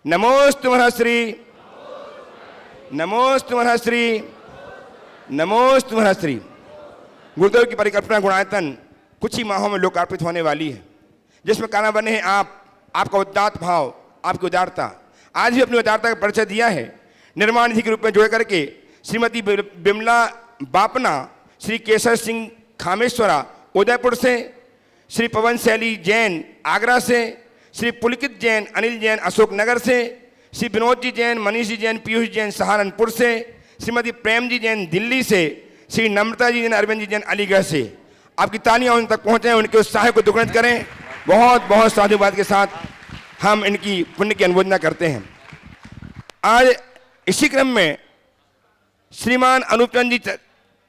नमोस्तु महर्षि, नमोस्तु महर्षि, नमोस्तु महर्षि। गुरुदेव की परिकल्पना गुणायतन कुछ ही माहों में लोकार्पित होने वाली है, जिसमें काना बने हैं आप, आपका उदात्त भाव, आपकी उदारता। आज भी अपनी उदारता का परिचय दिया है निर्माण निधि के रूप में जोड़ करके श्रीमती बिमला बापना, श्री केसर सिंह खामेश्वरा उदयपुर से, श्री पवन शैली जैन आगरा से, श्री पुलकित जैन अनिल जैन अशोकनगर से, श्री विनोद जी जैन मनीष जी जैन पीयूष जैन सहारनपुर से, श्रीमती प्रेम जी जैन दिल्ली से, श्री नम्रता जी जैन अरविंद जी जैन अलीगढ़ से। आपकी तालियां उन तक पहुंचे, उनके उत्साह को दुगुणित करें। बहुत बहुत साधुवाद के साथ हम इनकी पुण्य की अनुमोदना करते हैं। आज इसी क्रम में श्रीमान अनूपचंद जी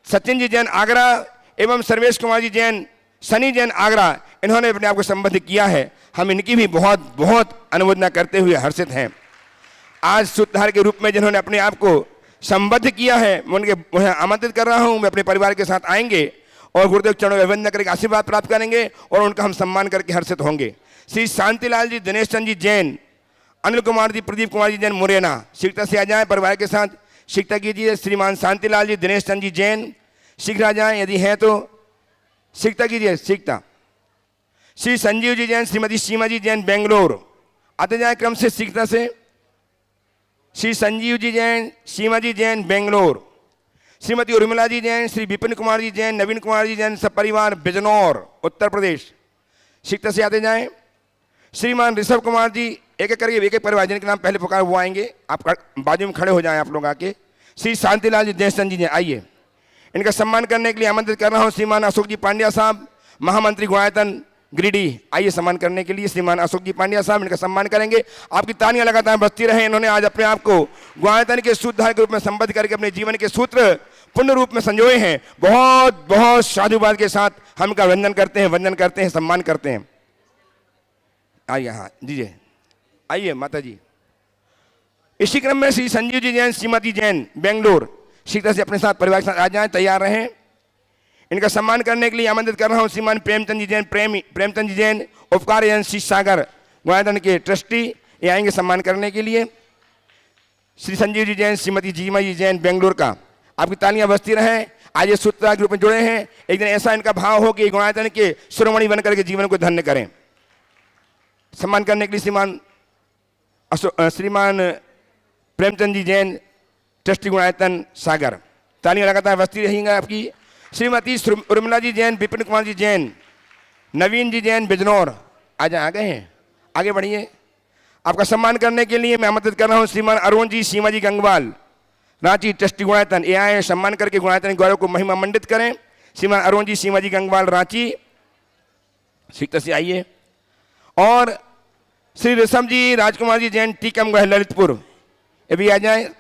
सचिन जी जैन आगरा एवं सर्वेश कुमार जी जैन सनी जैन आगरा, इन्होंने अपने आप को संबोधित किया है। हम इनकी भी बहुत बहुत अनुमोदना करते हुए हर्षित हैं। आज सूत्रधार के रूप में जिन्होंने अपने आप को संबद्ध किया है, मैं उन्हें आमंत्रित कर रहा हूं। मैं अपने परिवार के साथ आएंगे और गुरुदेव चरणों में वंदना करके आशीर्वाद प्राप्त करेंगे और उनका हम सम्मान करके हर्षित होंगे। श्री शांतिलाल जी, दिनेश चंद जी जैन, अनिल कुमार जी, प्रदीप कुमार जी जैन मुरैना, शीघ्रता से आ जाएं, परिवार के साथ शीघ्रता कीजिए। श्रीमान शांतिलाल जी, दिनेश चंद जी जैन शीघ्र आ जाएं, यदि हैं तो शीघ्रता कीजिए, शीघ्रता। श्री संजीव जी जैन, श्रीमती सीमा जी जैन बेंगलोर, आते जाए क्रम से शीघ्रता से। श्री संजीव जी जैन, सीमा जी जैन बेंगलोर, श्रीमती उर्मिला जी जैन, श्री विपिन कुमार जी जैन, नवीन कुमार जी जैन सब परिवार बिजनौर उत्तर प्रदेश, शीघ्रता से आते जाएं। श्रीमान ऋषभ कुमार जी, एक एक करके एक एक परिवार जिनके नाम पहले पुकार वो आएंगे, आप बाजू में खड़े हो जाएं आप लोग आके। श्री शांतिलाल जी, दिनेश चंद जी जैन, आइए। इनका सम्मान करने के लिए आमंत्रित कर रहा हूँ श्रीमान अशोक जी पांड्या साहब, महामंत्री गुणायतन गिरिडीह, आइए सम्मान करने के लिए। श्रीमान अशोक जी पांड्या साहब इनका सम्मान करेंगे। आपकी तालियां लगातार बजती रहे। इन्होंने आज अपने आप को गुणायतन के सूत्रधार के रूप में संबद्ध करके अपने जीवन के सूत्र पूर्ण रूप में संजोए हैं। बहुत बहुत साधुवाद के साथ हम इनका वंदन करते हैं, वंदन करते हैं, सम्मान करते हैं। आइए, हाँ दीजिए, आइए माता जी। इसी क्रम में श्री संजीव जी जैन, श्रीमती जैन बेंगलोर, शीघ्र से अपने साथ परिवार के साथ आ जाएं, तैयार रहें। इनका सम्मान करने के लिए आमंत्रित कर रहा हूं श्रीमान प्रेमचंद जी जैन, प्रेमचंद जी जैन उपकार एजेंसी सागर गुणायतन के ट्रस्टी, ये आएंगे सम्मान करने के लिए। श्री संजीव जी जैन, श्रीमती जीमा जी जैन बेंगलोर का, आपकी तालियां बजती रहें। आज ये सूत्रधार के रूप में जुड़े हैं, एक दिन ऐसा इनका भाव हो कि गुणायतन के शिरोमणि बनकर के जीवन को धन्य करें। सम्मान करने के लिए श्रीमान प्रेमचंद जी जैन ट्रस्टी गुणायतन सागर, तालियां लगातार बजती रहेंगे आपकी। श्रीमती उर्मिला जी जैन, विपिन कुमार जी जैन, नवीन जी जैन बिजनौर, आज आ गए हैं, आगे बढ़िए। आपका सम्मान करने के लिए मैं आमंत्रित कर रहा हूँ श्रीमान अरुण जी, सीमा जी गंगवाल, रांची ट्रस्टी गुणायतन, ये आए सम्मान करके गुणायतन गौरव को महिमा मंडित करें। श्रीमान अरुण जी, सीमा जी गंगवाल रांची, शीघ्र से आइए। और श्री ऋषभ जी, राजकुमार जी जैन टीकमगढ़ ललितपुर, ये भी आ जाए।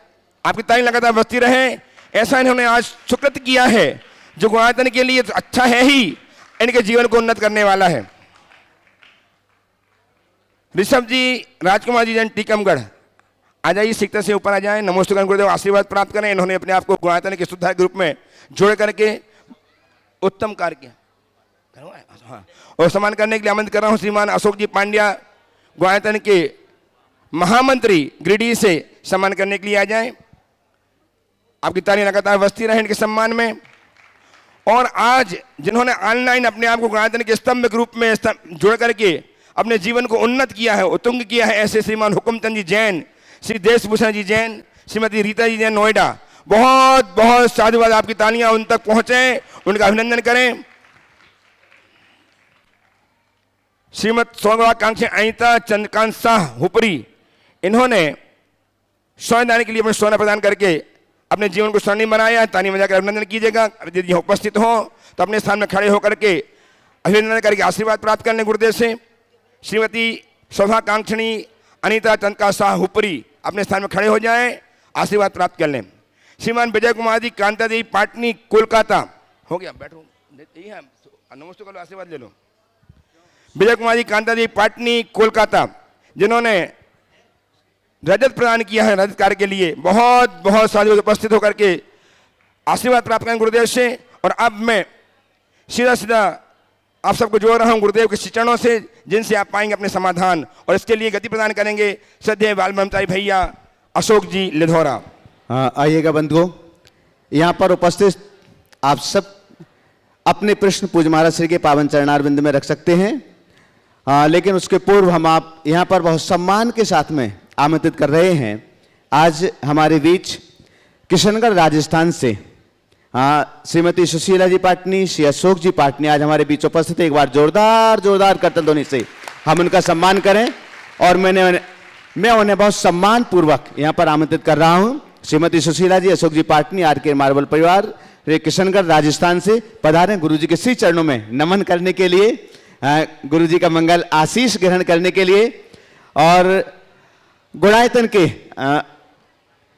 आपकी तालियां लगातार बजती रहे। ऐसा इन्होंने आज सुकृत किया है जो गुणायतन के लिए तो अच्छा है ही, इनके जीवन को उन्नत करने वाला है। ऋषभ जी, राजकुमार जी जैन टीकमगढ़, आ जाइए, शीघ्र से ऊपर आ जाएं। नमोस्तुभ्यं गुरुदेव, आशीर्वाद प्राप्त करें। इन्होंने अपने आप को गुणायतन के सुधार के रूप में जोड़ करके उत्तम कार्य किया। हाँ, और सम्मान करने के लिए आमंत्रित कर रहा हूँ श्रीमान अशोक जी पांड्या, गुणायतन के महामंत्री गिरिडीह से, सम्मान करने के लिए आ जाएं। आपकी तालियां लगातार बजती रहें इनके सम्मान में। और आज जिन्होंने ऑनलाइन अपने आप को गुणायतन के स्तंभ के रूप में जोड़ करके अपने जीवन को उन्नत किया है, उत्तुंग किया है, ऐसे श्रीमान हुकुमचंद जी जैन, श्री देशभूषण जी जैन, श्रीमती रीता जी जैन नोएडा, बहुत बहुत साधुवाद। आपकी तालियां उन तक पहुंचे, उनका अभिनंदन करें। श्रीमद सौभाग्यकांक्षी अनिता चंद्रकांत शाह हुपरी, इन्होंने स्वर्ण दान के लिए अपने सोना प्रदान करके अपने जीवन को स्वर्णिम बनाया। तालियां बजाकर अभिनंदन कीजिएगा। यदि उपस्थित हो तो अपने स्थान में खड़े होकर के अभिनंदन करके आशीर्वाद प्राप्त कर लें गुरुदेव से। श्रीमती सौभाग्यकांक्षी अनिता चंद्रकांत शाह हुपरी, अपने स्थान में खड़े हो जाएं, आशीर्वाद प्राप्त कर लें। श्रीमान विजय कुमार जी कांता देवी पाटनी कोलकाता, हो गया, बैठो, यही है, नमस्ते करो, आशीर्वाद ले लो। विजय कुमार जी कांता देवी पाटनी कोलकाता, जिन्होंने रजत प्रदान किया है रजत कार्य के लिए, बहुत बहुत साधु उपस्थित होकर के आशीर्वाद प्राप्त करें गुरुदेव से। और अब मैं सीधा आप सबको जोड़ रहा हूँ गुरुदेव के चरणों से, जिनसे आप पाएंगे अपने समाधान, और इसके लिए गति प्रदान करेंगे श्रद्धेय बाल ब्रह्मचारी भैया अशोक जी लिधौरा। आइएगा बंधुओं, यहाँ पर उपस्थित आप सब अपने प्रश्न पूज्य महाराज श्री के पावन चरणारविंद में रख सकते हैं। लेकिन उसके पूर्व हम आप यहाँ पर बहुत सम्मान के साथ में आमंत्रित कर रहे हैं। आज हमारे बीच किशनगढ़ राजस्थान से श्रीमती सुशीला जी पाटनी, श्री अशोक जी पाटनी आज हमारे बीच उपस्थित है। एक बार जोरदार करतल ध्वनि से हम उनका सम्मान करें। और मैं उन्हें बहुत सम्मान पूर्वक यहाँ पर आमंत्रित कर रहा हूँ। श्रीमती सुशीला जी, अशोक जी पाटनी, आर.के. मार्बल परिवार, किशनगढ़ राजस्थान से पधारें गुरु जी के श्री चरणों में नमन करने के लिए, गुरु जी का मंगल आशीष ग्रहण करने के लिए और गुणायतन के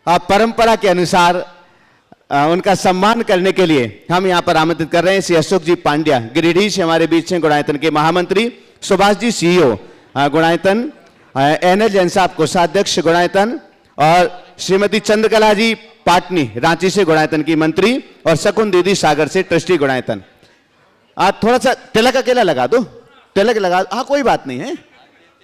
परंपरा के अनुसार उनका सम्मान करने के लिए हम यहाँ पर आमंत्रित कर रहे हैं श्री अशोक जी पांड्या, गिरिडीह से हमारे बीच हैं गुणायतन के महामंत्री, सुभाष जी CEO गुणायतन, NL जैन साहब कोषाध्यक्ष गुणायतन, और श्रीमती चंद्रकला जी पाटनी रांची से गुणायतन की मंत्री, और शकुन दीदी सागर से ट्रस्टी गुणायतन। थोड़ा सा तिलक अकेला लगा दो, तिलक लगा दो, हाँ कोई बात नहीं है,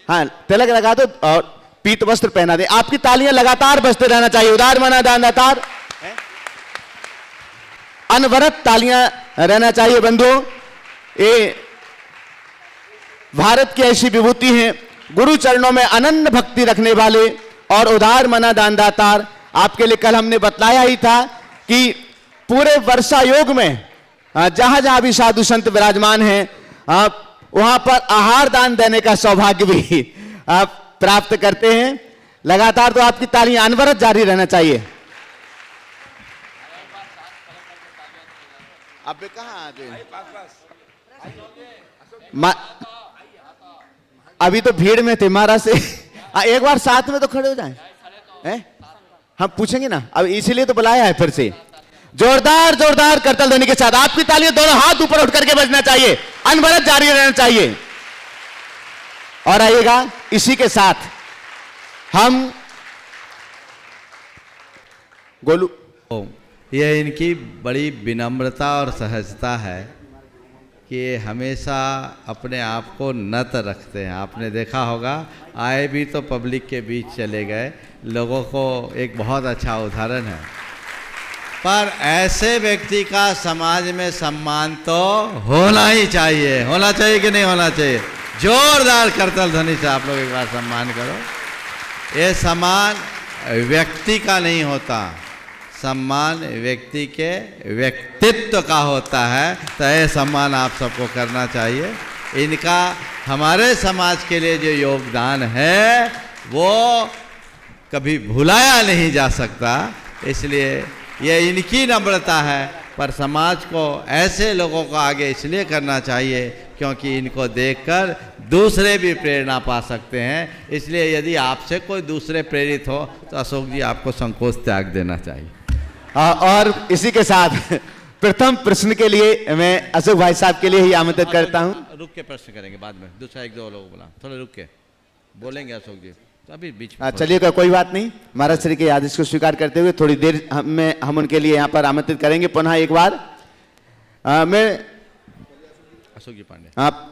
हाँ तिलक लगा दो और पीत वस्त्र पहना दे। आपकी तालियां लगातार बजते रहना चाहिए। उदार मना दान दातार, अनवरत तालियां रहना चाहिए बंधुओं। ये भारत की ऐसी विभूति है, गुरु चरणों में अनन्य भक्ति रखने वाले और उदार मना दान दातार। आपके लिए कल हमने बतलाया ही था कि पूरे वर्षा योग में जहां जहां भी साधु संत विराजमान हैं वहां पर आहार दान देने का सौभाग्य भी आप प्राप्त करते हैं। लगातार तो आपकी तालियां अनवरत जारी रहना चाहिए। अब कहाँ अभी तो भीड़ में थे महाराज से, एक बार साथ में तो खड़े हो जाएं, हम पूछेंगे ना, अब इसीलिए तो बुलाया है फिर से। जोरदार करतल ध्वनि के साथ आपकी तालियां दोनों हाथ ऊपर उठ करके बजना चाहिए, अनवरत जारी रहना चाहिए। और आइएगा, इसी के साथ हम गोलू, यह इनकी बड़ी विनम्रता और सहजता है कि ये हमेशा अपने आप को नत रखते हैं। आपने देखा होगा, आए भी तो पब्लिक के बीच चले गए, लोगों को एक बहुत अच्छा उदाहरण है। पर ऐसे व्यक्ति का समाज में सम्मान तो होना ही चाहिए, होना चाहिए कि नहीं होना चाहिए? जोरदार करतल ध्वनि से आप लोग एक बार सम्मान करो। ये सम्मान व्यक्ति का नहीं होता, सम्मान व्यक्ति के व्यक्तित्व का होता है। तो यह सम्मान आप सबको करना चाहिए। इनका हमारे समाज के लिए जो योगदान है वो कभी भुलाया नहीं जा सकता, इसलिए ये इनकी नम्रता है। पर समाज को ऐसे लोगों को आगे इसलिए करना चाहिए क्योंकि इनको देखकर दूसरे भी प्रेरणा पा सकते हैं। इसलिए यदि आपसे कोई दूसरे प्रेरित हो तो अशोक जी आपको संकोच त्याग देना चाहिए। और इसी के साथ प्रथम प्रश्न के लिए मैं अशोक भाई साहब के लिए ही आमंत्रित करता हूं। रुक के प्रश्न करेंगे बाद में, दूसरा एक दो लोग बोला, थोड़ा रुक के बोलेंगे अशोक जी, तो अभी बीच में चलिए कोई बात नहीं। महाराज श्री के आदेश को स्वीकार करते हुए थोड़ी देर हम उनके लिए यहाँ पर आमंत्रित करेंगे पुनः एक बार। मैं अशोक जी पांडे आप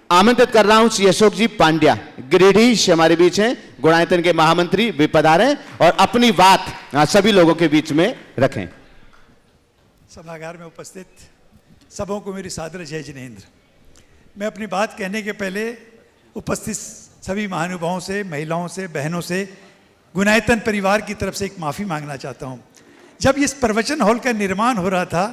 आमंत्रित कर रहा हूं श्री अशोक जी पांड्या, गिरिडीह से हमारे बीच हैं, गुणायतन के महामंत्री, वे पधारें और अपनी बात सभी लोगों के बीच में रखें। सभागार में उपस्थित सबों को मेरी सादर जय जिनेंद्र। मैं अपनी बात कहने के पहले उपस्थित सभी महानुभावों से, महिलाओं से, बहनों से, गुणायतन परिवार की तरफ से एक माफ़ी मांगना चाहता हूँ। जब इस प्रवचन हॉल का निर्माण हो रहा था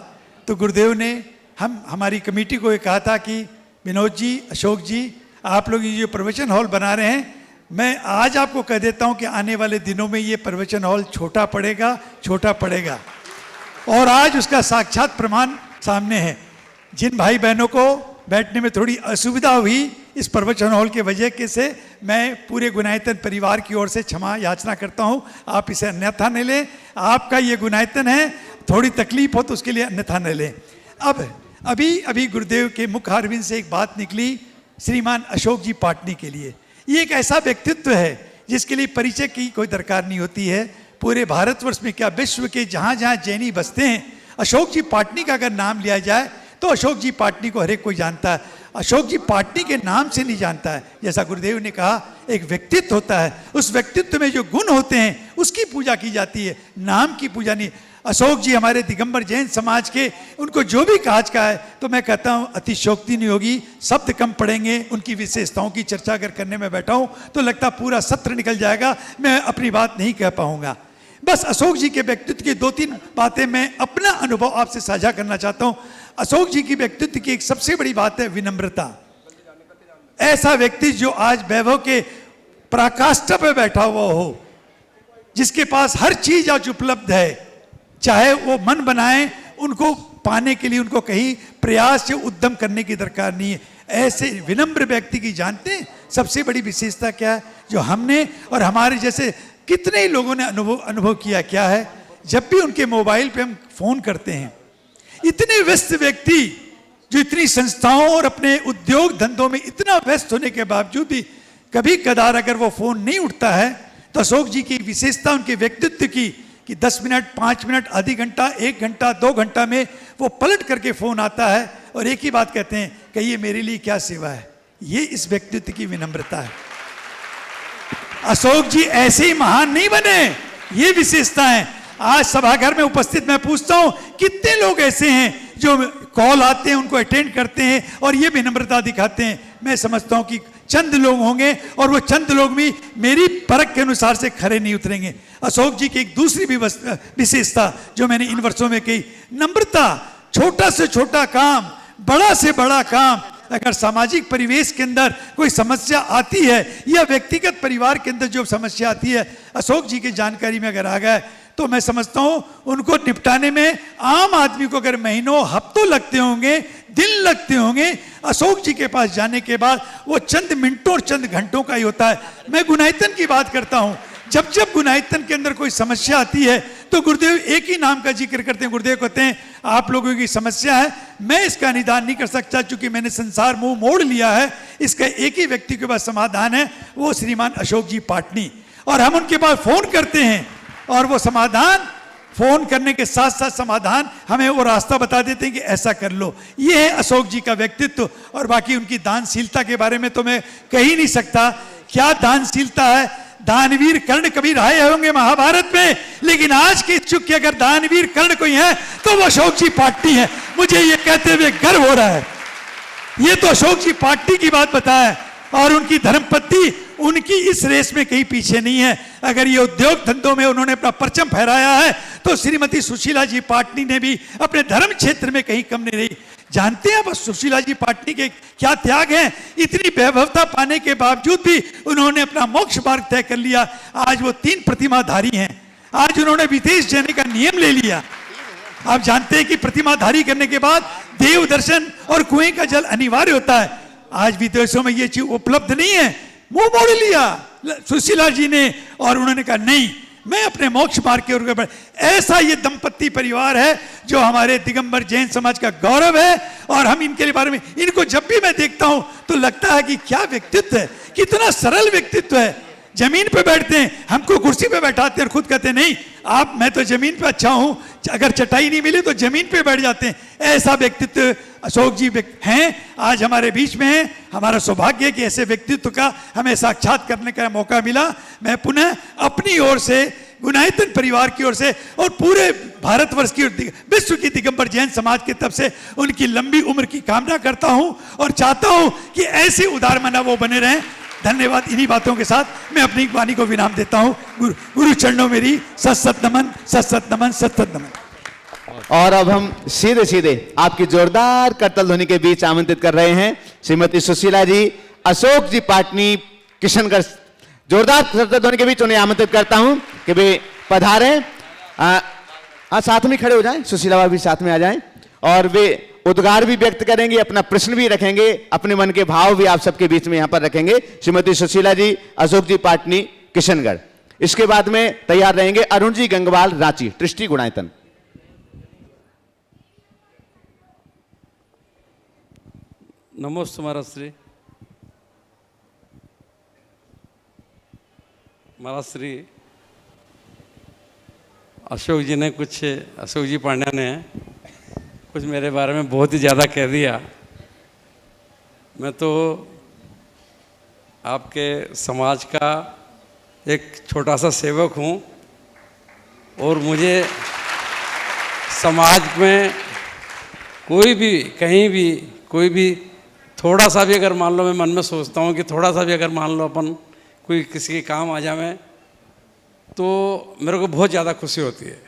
तो गुरुदेव ने हमारी कमेटी को ये कहा था कि विनोद जी, अशोक जी, आप लोग ये जो प्रवचन हॉल बना रहे हैं, मैं आज आपको कह देता हूँ कि आने वाले दिनों में ये प्रवचन हॉल छोटा पड़ेगा। और आज उसका साक्षात प्रमाण सामने है। जिन भाई बहनों को बैठने में थोड़ी असुविधा हुई इस प्रवचन हॉल के वजह के से, मैं पूरे गुणायतन परिवार की ओर से क्षमा याचना करता हूँ। आप इसे अन्यथा न लें, आपका ये गुणायतन है, थोड़ी तकलीफ हो तो उसके लिए अन्यथा न लें। अब अभी गुरुदेव के मुख अरविंद से एक बात निकली श्रीमान अशोक जी पाटनी के लिए। ये एक ऐसा व्यक्तित्व है जिसके लिए परिचय की कोई दरकार नहीं होती है। पूरे भारतवर्ष में क्या विश्व के जहाँ जहाँ जैनी बसते हैं, अशोक जी पाटनी का अगर नाम लिया जाए तो अशोक जी पाटनी को हर एक कोई जानता है। अशोक जी पाटनी के नाम से नहीं जानता है। जैसा गुरुदेव ने कहा, एक व्यक्तित्व होता है, उस व्यक्तित्व में जो गुण होते हैं उसकी पूजा की जाती है, नाम की पूजा नहीं। अशोक जी हमारे दिगंबर जैन समाज के, उनको जो भी काज का है, तो मैं कहता हूँ अतिशोक्ति नहीं होगी, शब्द कम पड़ेंगे। उनकी विशेषताओं की चर्चा अगर करने में बैठा हूँ तो लगता पूरा सत्र निकल जाएगा, मैं अपनी बात नहीं कह पाऊंगा। बस अशोक जी के व्यक्तित्व की 2-3 बातें मैं अपना अनुभव आपसे साझा करना चाहता हूँ। अशोक जी की व्यक्तित्व की एक सबसे बड़ी बात है विनम्रता। ऐसा व्यक्ति जो आज वैभव के पराकाष्ठा पे बैठा हुआ हो, जिसके पास हर चीज आज उपलब्ध है, चाहे वो मन बनाए, उनको पाने के लिए उनको कहीं प्रयास से उद्यम करने की दरकार नहीं है। ऐसे विनम्र व्यक्ति की जानते हैं सबसे बड़ी विशेषता क्या है, जो हमने और हमारे जैसे कितने ही लोगों ने अनुभव किया क्या है। जब भी उनके मोबाइल पे हम फोन करते हैं, इतने व्यस्त व्यक्ति जो इतनी संस्थाओं और अपने उद्योग धंधों में इतना व्यस्त होने के बावजूद भी कभी कदार अगर वो फोन नहीं उठता है, तो अशोक जी की विशेषता उनके व्यक्तित्व की कि 10 मिनट, 5 मिनट, आधी घंटा, 1 घंटा, 2 घंटा में वो पलट करके फोन आता है और एक ही बात कहते हैं, कहिए मेरे लिए क्या सेवा है। ये इस व्यक्तित्व की विनम्रता है। अशोक जी ऐसे ही महान नहीं बने, ये विशेषता है। आज सभागार में उपस्थित मैं पूछता हूं कितने लोग ऐसे हैं जो कॉल आते हैं उनको अटेंड करते हैं और ये विनम्रता दिखाते हैं। मैं समझता हूं कि चंद लोग होंगे और वो चंद लोग भी मेरी परख के अनुसार से खरे नहीं उतरेंगे। अशोक जी की एक दूसरी भी विशेषता जो मैंने इन वर्षों में कही, नम्रता। छोटा से छोटा काम, बड़ा से बड़ा काम, अगर सामाजिक परिवेश के अंदर कोई समस्या आती है या व्यक्तिगत परिवार के अंदर जो समस्या आती है, अशोक जी की जानकारी में अगर आ गए तो मैं समझता हूं उनको निपटाने में आम आदमी को अगर महीनों हफ्तों लगते होंगे, दिन लगते होंगे, अशोक जी के पास जाने के बाद वो चंद मिनटों और चंद घंटों का ही होता है। मैं गुनायतन की बात करता हूं, जब जब गुनायतन के अंदर कोई समस्या आती है तो गुरुदेव एक ही नाम का जिक्र करते हैं। गुरुदेव कहते हैं आप लोगों की समस्या है, मैं इसका निदान नहीं कर सकता क्योंकि मैंने संसार मुंह मोड़ लिया है, इसका एक ही व्यक्ति के पास समाधान है, वो श्रीमान अशोक जी पाटनी। और हम उनके पास फोन करते हैं और वो समाधान, फोन करने के साथ साथ समाधान हमें वो रास्ता बता देते हैं कि ऐसा कर लो। ये है अशोक जी का व्यक्तित्व। और बाकी उनकी दानशीलता के बारे में तो मैं कह ही नहीं सकता, क्या दानशीलता है। दानवीर कर्ण कभी रहे होंगे महाभारत में, लेकिन आज के इच्छुक के अगर दानवीर कर्ण कोई है तो वो अशोक जी पाटनी है। मुझे ये कहते हुए गर्व हो रहा है। ये तो अशोक जी पाटनी की बात बताया और उनकी धर्मपत्नी उनकी इस रेस में कहीं पीछे नहीं है। अगर ये उद्योग धंधों में उन्होंने अपना परचम फहराया है तो श्रीमती सुशीला जी पाटनी ने भी अपने धर्म क्षेत्र में कहीं कम नहीं रही। जानते हैं बस सुशीला जी पाटनी के क्या त्याग हैं, इतनी वैभवता पाने के बावजूद भी उन्होंने अपना मोक्ष मार्ग तय कर लिया। आज वो 3 प्रतिमाधारी हैं। आज उन्होंने विदेश जाने का नियम ले लिया। आप जानते हैं कि प्रतिमाधारी करने के बाद देव दर्शन और कुएं का जल अनिवार्य होता है। आज विदेशों में ये चीज उपलब्ध नहीं है, मुंह मोड़ लिया सुशीला जी ने और उन्होंने कहा नहीं, मैं अपने मोक्ष मार्ग के ऊपर। ऐसा ये दंपत्ति परिवार है जो हमारे दिगंबर जैन समाज का गौरव है। और हम इनके बारे में, इनको जब भी मैं देखता हूं तो लगता है कि क्या व्यक्तित्व है, कितना सरल व्यक्तित्व है। जमीन पे बैठते हैं, हमको कुर्सी पे बैठाते हैं और खुद कहते हैं नहीं आप, मैं तो जमीन पे अच्छा हूं, अगर चटाई नहीं मिली तो जमीन पे बैठ जाते हैं। ऐसा व्यक्तित्व अशोक जी हैं, आज हमारे बीच में हैं। हमारा सौभाग्य है कि ऐसे व्यक्तित्व का हमें साक्षात करने का मौका मिला। मैं पुनः अपनी ओर से, गुनायतन परिवार की ओर से और पूरे भारतवर्ष की, विश्व की दिगंबर जैन समाज की तरफ से उनकी लंबी उम्र की कामना करता हूं और चाहता हूं कि ऐसे उदार मना वो बने रहें। धन्यवाद। इन्हीं बातों के साथ मैं अपनी वाणी को विराम देता हूं। गुरु चरणों मेरी सत सत नमन, सत सत नमन, सत सत नमन। और अब हम सीधे सीधे आपकी जोरदार करतल ध्वनि के बीच आमंत्रित कर रहे हैं श्रीमती सुशीला जी, अशोक जी पाटनी, किशनगढ़। जोरदार करतल ध्वनि के बीच उन्हें आमंत्रित करता हूं कि वे पधारें। साथ में खड़े हो जाएं, सुशीला बाबू भी साथ में आ जाएं और वे उद्गार भी व्यक्त करेंगे, अपना प्रश्न भी रखेंगे, अपने मन के भाव भी आप सबके बीच में यहां पर रखेंगे। श्रीमती सुशीला जी, अशोक जी पाटनी, किशनगढ़। इसके बाद में तैयार रहेंगे अरुण जी गंगवाल, रांची, ट्रस्टी गुणायतन। नमोस्तु महाराज श्री। महाराज श्री अशोक जी पांड्या ने कुछ मेरे बारे में बहुत ही ज़्यादा कह दिया। मैं तो आपके समाज का एक छोटा सा सेवक हूँ और मुझे समाज में कोई भी कहीं भी कोई भी थोड़ा सा भी अगर मान लो, मैं मन में सोचता हूँ कि थोड़ा सा भी अगर मान लो अपन कोई किसी के काम आ जाए तो मेरे को बहुत ज़्यादा खुशी होती है।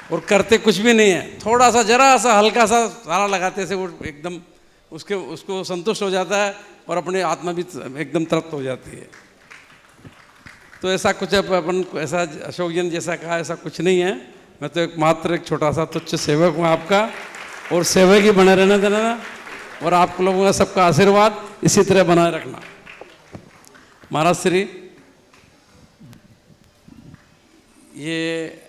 और करते कुछ भी नहीं है, थोड़ा सा जरा सा हल्का सा सारा लगाते से वो एकदम उसको संतुष्ट हो जाता है और अपनी आत्मा भी एकदम तृप्त हो जाती है। तो ऐसा कुछ अपन ऐसा अशोक जी ने जैसा कहा ऐसा कुछ नहीं है। मैं तो एक छोटा सा तुच्छ सेवक हूँ आपका, और सेवक ही बने रहना देना, और आप लोगों का सबका आशीर्वाद इसी तरह बनाए रखना। महाराज श्री, ये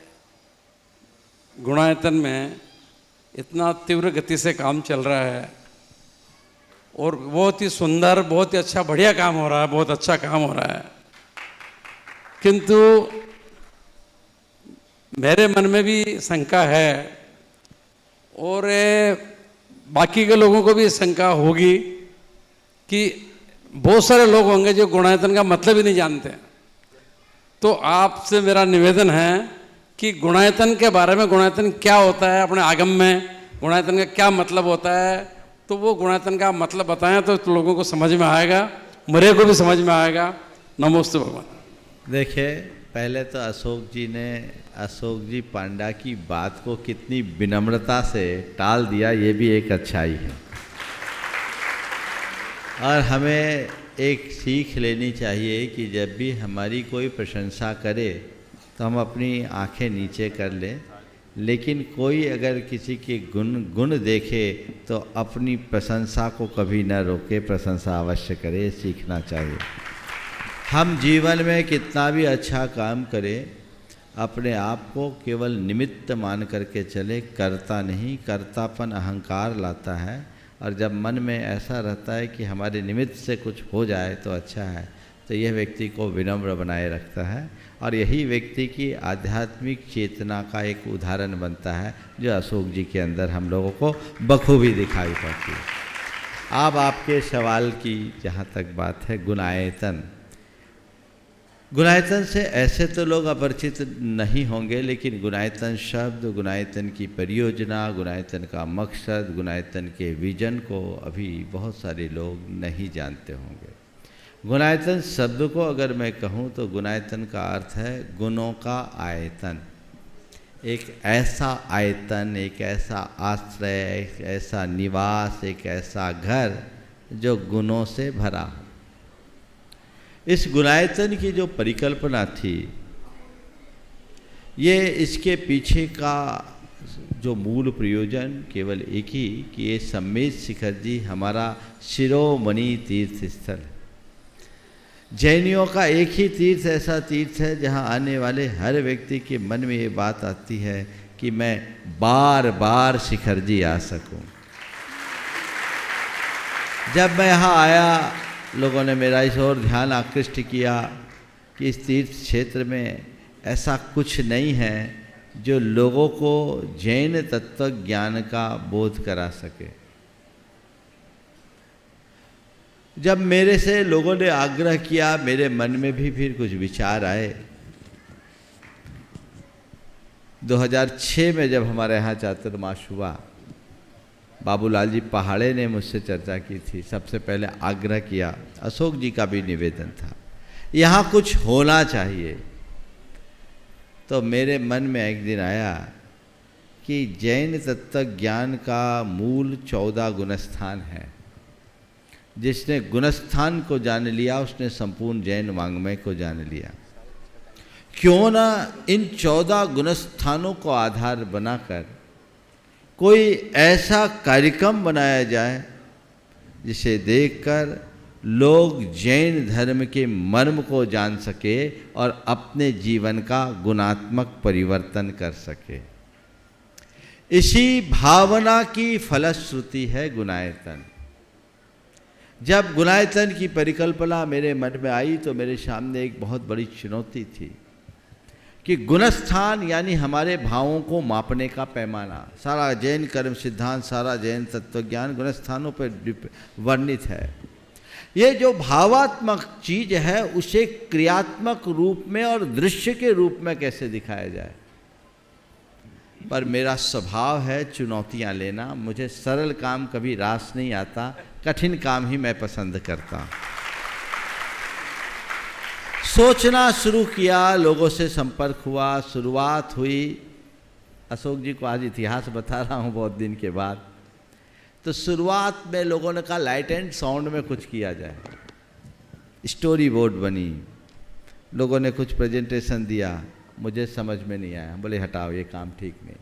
गुणायतन में इतना तीव्र गति से काम चल रहा है और बहुत ही सुंदर, बहुत ही अच्छा, बढ़िया काम हो रहा है, बहुत अच्छा काम हो रहा है। किंतु मेरे मन में भी शंका है और बाकी के लोगों को भी शंका होगी कि बहुत सारे लोग होंगे जो गुणायतन का मतलब ही नहीं जानते। तो आपसे मेरा निवेदन है कि गुणायतन के बारे में, गुणायतन क्या होता है, अपने आगम में गुणायतन का क्या मतलब होता है, तो वो गुणायतन का मतलब बताएं तो लोगों को समझ में आएगा, मेरे को भी समझ में आएगा। नमोस्तु भगवान। देखिए, पहले तो अशोक जी पांडा की बात को कितनी विनम्रता से टाल दिया, ये भी एक अच्छाई है। और हमें एक सीख लेनी चाहिए कि जब भी हमारी कोई प्रशंसा करे तो हम अपनी आंखें नीचे कर लें, लेकिन कोई अगर किसी के गुण देखे तो अपनी प्रशंसा को कभी न रोके, प्रशंसा अवश्य करे, सीखना चाहिए। हम जीवन में कितना भी अच्छा काम करें, अपने आप को केवल निमित्त मान करके चले, करता नहीं। करतापन अहंकार लाता है, और जब मन में ऐसा रहता है कि हमारे निमित्त से कुछ हो जाए तो अच्छा है, तो यह व्यक्ति को विनम्र बनाए रखता है। और यही व्यक्ति की आध्यात्मिक चेतना का एक उदाहरण बनता है, जो अशोक जी के अंदर हम लोगों को बखूबी दिखाई पड़ती है। अब आपके सवाल की जहाँ तक बात है, गुणायतन से ऐसे तो लोग अपरिचित नहीं होंगे, लेकिन गुणायतन शब्द, गुणायतन की परियोजना, गुणायतन का मकसद, गुणायतन के विजन को अभी बहुत सारे लोग नहीं जानते होंगे। गुणायतन शब्द को अगर मैं कहूँ तो गुणायतन का अर्थ है गुणों का आयतन। एक ऐसा आयतन, एक ऐसा आश्रय, एक ऐसा निवास, एक ऐसा घर जो गुणों से भरा हो। इस गुणायतन की जो परिकल्पना थी, ये इसके पीछे का जो मूल प्रयोजन केवल एक ही कि ये सम्मेद शिखर जी हमारा शिरोमणि तीर्थ स्थल है। जैनियों का एक ही तीर्थ ऐसा तीर्थ है जहाँ आने वाले हर व्यक्ति के मन में ये बात आती है कि मैं बार बार शिखर जी आ सकूं। जब मैं यहाँ आया, लोगों ने मेरा इस ओर ध्यान आकृष्ट किया कि इस तीर्थ क्षेत्र में ऐसा कुछ नहीं है जो लोगों को जैन तत्व ज्ञान का बोध करा सके। जब मेरे से लोगों ने आग्रह किया, मेरे मन में भी फिर कुछ विचार आए। 2006 में जब हमारे यहाँ चातुर्मास हुआ, बाबूलाल जी पहाड़े ने मुझसे चर्चा की थी, सबसे पहले आग्रह किया, अशोक जी का भी निवेदन था, यहाँ कुछ होना चाहिए। तो मेरे मन में एक दिन आया कि जैन तत्व ज्ञान का मूल 14 गुणस्थान है। जिसने गुणस्थान को जान लिया उसने संपूर्ण जैन वाङ्मय को जान लिया। क्यों ना इन 14 गुणस्थानों को आधार बनाकर कोई ऐसा कार्यक्रम बनाया जाए जिसे देखकर लोग जैन धर्म के मर्म को जान सके और अपने जीवन का गुणात्मक परिवर्तन कर सके। इसी भावना की फलश्रुति है गुणायतन। जब गुणायतन की परिकल्पना मेरे मन में आई तो मेरे सामने एक बहुत बड़ी चुनौती थी कि गुणस्थान यानी हमारे भावों को मापने का पैमाना। सारा जैन कर्म सिद्धांत, सारा जैन तत्वज्ञान गुणस्थानों पर वर्णित है। ये जो भावात्मक चीज है उसे क्रियात्मक रूप में और दृश्य के रूप में कैसे दिखाया जाए। पर मेरा स्वभाव है चुनौतियां लेना, मुझे सरल काम कभी रास नहीं आता, कठिन काम ही मैं पसंद करता हूं। सोचना शुरू किया, लोगों से संपर्क हुआ, शुरुआत हुई। अशोक जी को आज इतिहास बता रहा हूँ बहुत दिन के बाद। तो शुरुआत में लोगों ने कहा लाइट एंड साउंड में कुछ किया जाए, स्टोरी बोर्ड बनी, लोगों ने कुछ प्रेजेंटेशन दिया, मुझे समझ में नहीं आया, बोले हटाओ ये काम ठीक नहीं।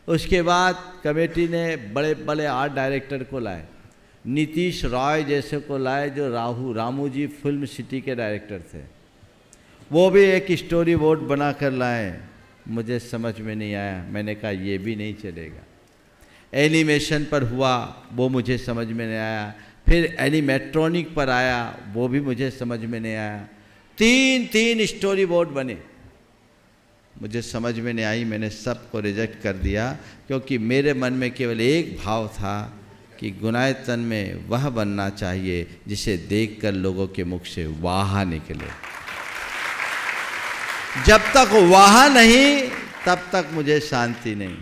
उसके बाद कमेटी ने बड़े बड़े आर्ट डायरेक्टर को लाए, नीतीश रॉय जैसे को लाए जो रामू जी फिल्म सिटी के डायरेक्टर थे, वो भी एक स्टोरी बोर्ड बना कर लाए, मुझे समझ में नहीं आया। मैंने कहा ये भी नहीं चलेगा। एनिमेशन पर हुआ, वो मुझे समझ में नहीं आया। फिर एनिमेट्रॉनिक पर आया, वो भी मुझे समझ में नहीं आया। तीन स्टोरी बोर्ड बने, मुझे समझ में नहीं आई, मैंने सबको रिजेक्ट कर दिया, क्योंकि मेरे मन में केवल एक भाव था कि गुणायतन में वह बनना चाहिए जिसे देखकर लोगों के मुख से वाह निकले। जब तक वाह नहीं तब तक मुझे शांति नहीं।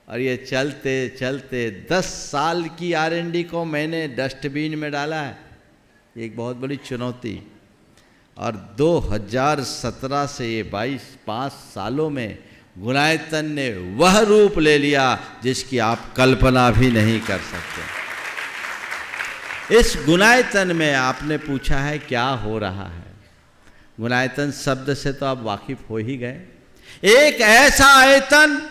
और ये चलते चलते 10 साल की R&D को मैंने डस्टबिन में डाला है, एक बहुत बड़ी चुनौती। और 2017 से ये 5 सालों में गुणायतन ने वह रूप ले लिया जिसकी आप कल्पना भी नहीं कर सकते। इस गुणायतन में आपने पूछा है क्या हो रहा है। गुणायतन शब्द से तो आप वाकिफ हो ही गए। एक ऐसा आयतन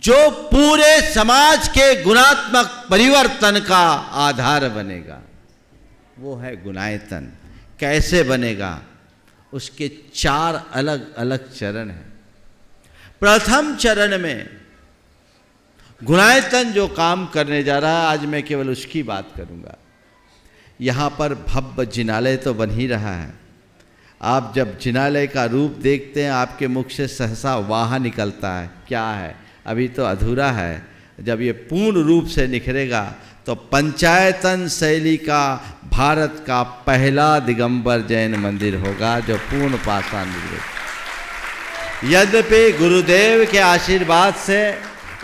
जो पूरे समाज के गुणात्मक परिवर्तन का आधार बनेगा, वो है गुणायतन। कैसे बनेगा, उसके 4 अलग अलग चरण हैं। प्रथम चरण में गुणायतन जो काम करने जा रहा है, आज मैं केवल उसकी बात करूंगा। यहाँ पर भव्य जिनालय तो बन ही रहा है। आप जब जिनालय का रूप देखते हैं आपके मुख से सहसा वाह निकलता है। क्या है, अभी तो अधूरा है। जब ये पूर्ण रूप से निखरेगा तो पंचायतन शैली का भारत का पहला दिगंबर जैन मंदिर होगा जो पूर्ण पाषाण निर्मित। यद्यपि गुरुदेव के आशीर्वाद से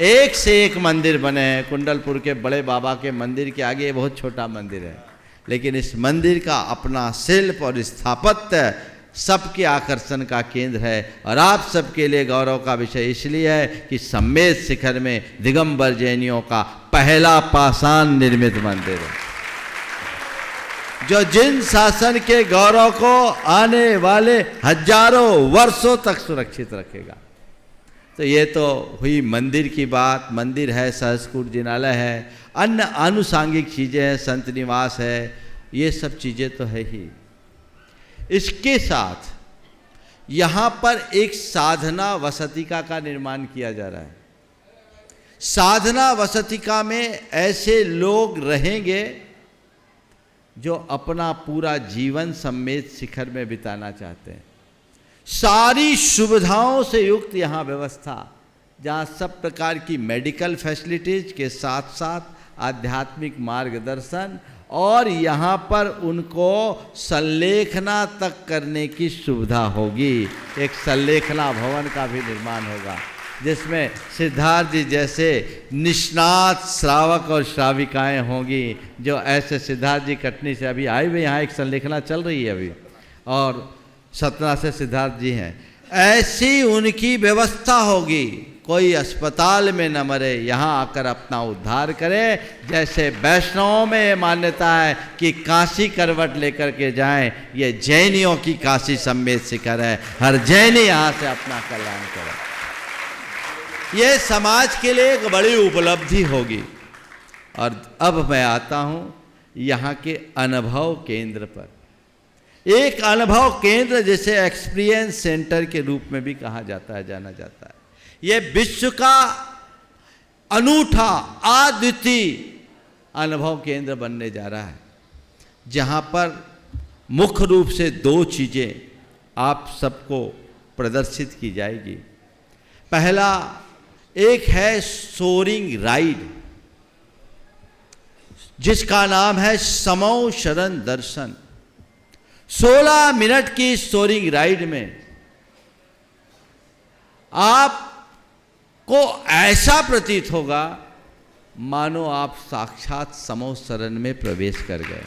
एक मंदिर बने हैं। कुंडलपुर के बड़े बाबा के मंदिर के आगे बहुत छोटा मंदिर है, लेकिन इस मंदिर का अपना शिल्प और स्थापत्य सबके आकर्षण का केंद्र है। और आप सबके लिए गौरव का विषय इसलिए है कि सम्मेद शिखर में दिगंबर जैनियों का पहला पाषाण निर्मित मंदिर है, जो जिन शासन के गौरव को आने वाले हजारों वर्षों तक सुरक्षित रखेगा। तो ये तो हुई मंदिर की बात। मंदिर है, सहस्कूट जिनालय है, अन्य आनुषांगिक चीज़ें हैं, संत निवास है, ये सब चीज़ें तो है ही। इसके साथ यहाँ पर एक साधना वसतिका का निर्माण किया जा रहा है। साधना वसतिका में ऐसे लोग रहेंगे जो अपना पूरा जीवन सम्मेद शिखर में बिताना चाहते हैं। सारी सुविधाओं से युक्त यहाँ व्यवस्था, जहाँ सब प्रकार की मेडिकल फैसिलिटीज के साथ साथ आध्यात्मिक मार्गदर्शन, और यहाँ पर उनको संलेखना तक करने की सुविधा होगी। एक संलेखना भवन का भी निर्माण होगा जिसमें सिद्धार्थ जी जैसे निष्णात श्रावक और श्राविकाएं होंगी। जो ऐसे सिद्धार्थ जी कटनी से अभी आए हुए, यहाँ एक संलेखना चल रही है अभी, और सतना से सिद्धार्थ जी हैं, ऐसी उनकी व्यवस्था होगी। कोई अस्पताल में न मरे, यहाँ आकर अपना उद्धार करे। जैसे वैष्णवों में ये मान्यता है कि काशी करवट लेकर के जाएं, ये जैनियों की काशी सम्मेद शिखर है। हर जैनी यहाँ से अपना कल्याण करे। ये समाज के लिए एक बड़ी उपलब्धि होगी। और अब मैं आता हूँ यहाँ के अनुभव केंद्र पर। एक अनुभव केंद्र जिसे एक्सपीरियंस सेंटर के रूप में भी कहा जाता है, जाना जाता है। ये विश्व का अनूठा अद्वितीय अनुभव केंद्र बनने जा रहा है, जहाँ पर मुख्य रूप से 2 चीज़ें आप सबको प्रदर्शित की जाएगी। पहला एक है सोरिंग राइड, जिसका नाम है समो शरण दर्शन। 16 मिनट की सोरिंग राइड में आपको ऐसा प्रतीत होगा मानो आप साक्षात समो शरण में प्रवेश कर गए।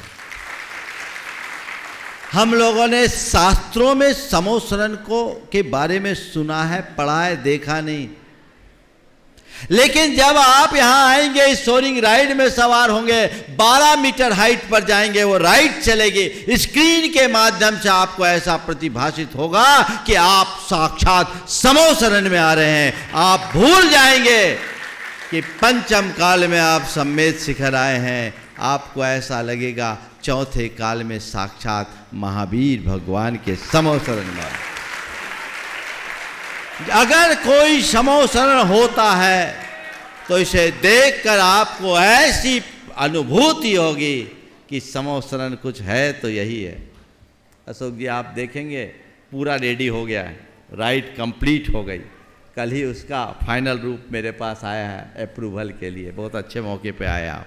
हम लोगों ने शास्त्रों में समो शरण को के बारे में सुना है, पढ़ा है, देखा नहीं, लेकिन जब आप यहां आएंगे, इस सोरिंग राइड में सवार होंगे, 12 मीटर हाइट पर जाएंगे, वो राइड चलेगी, स्क्रीन के माध्यम से आपको ऐसा प्रतिभाषित होगा कि आप साक्षात समो शरण में आ रहे हैं। आप भूल जाएंगे कि पंचम काल में आप सम्मेद शिखर आए हैं। आपको ऐसा लगेगा चौथे काल में साक्षात महावीर भगवान के समो शरण में। अगर कोई समो शरण होता है तो इसे देखकर आपको ऐसी अनुभूति होगी कि समो शरण कुछ है तो यही है। अशोक जी आप देखेंगे पूरा रेडी हो गया है, राइड कंप्लीट हो गई। कल ही उसका फाइनल रूप मेरे पास आया है अप्रूवल के लिए, बहुत अच्छे मौके पे आया आप।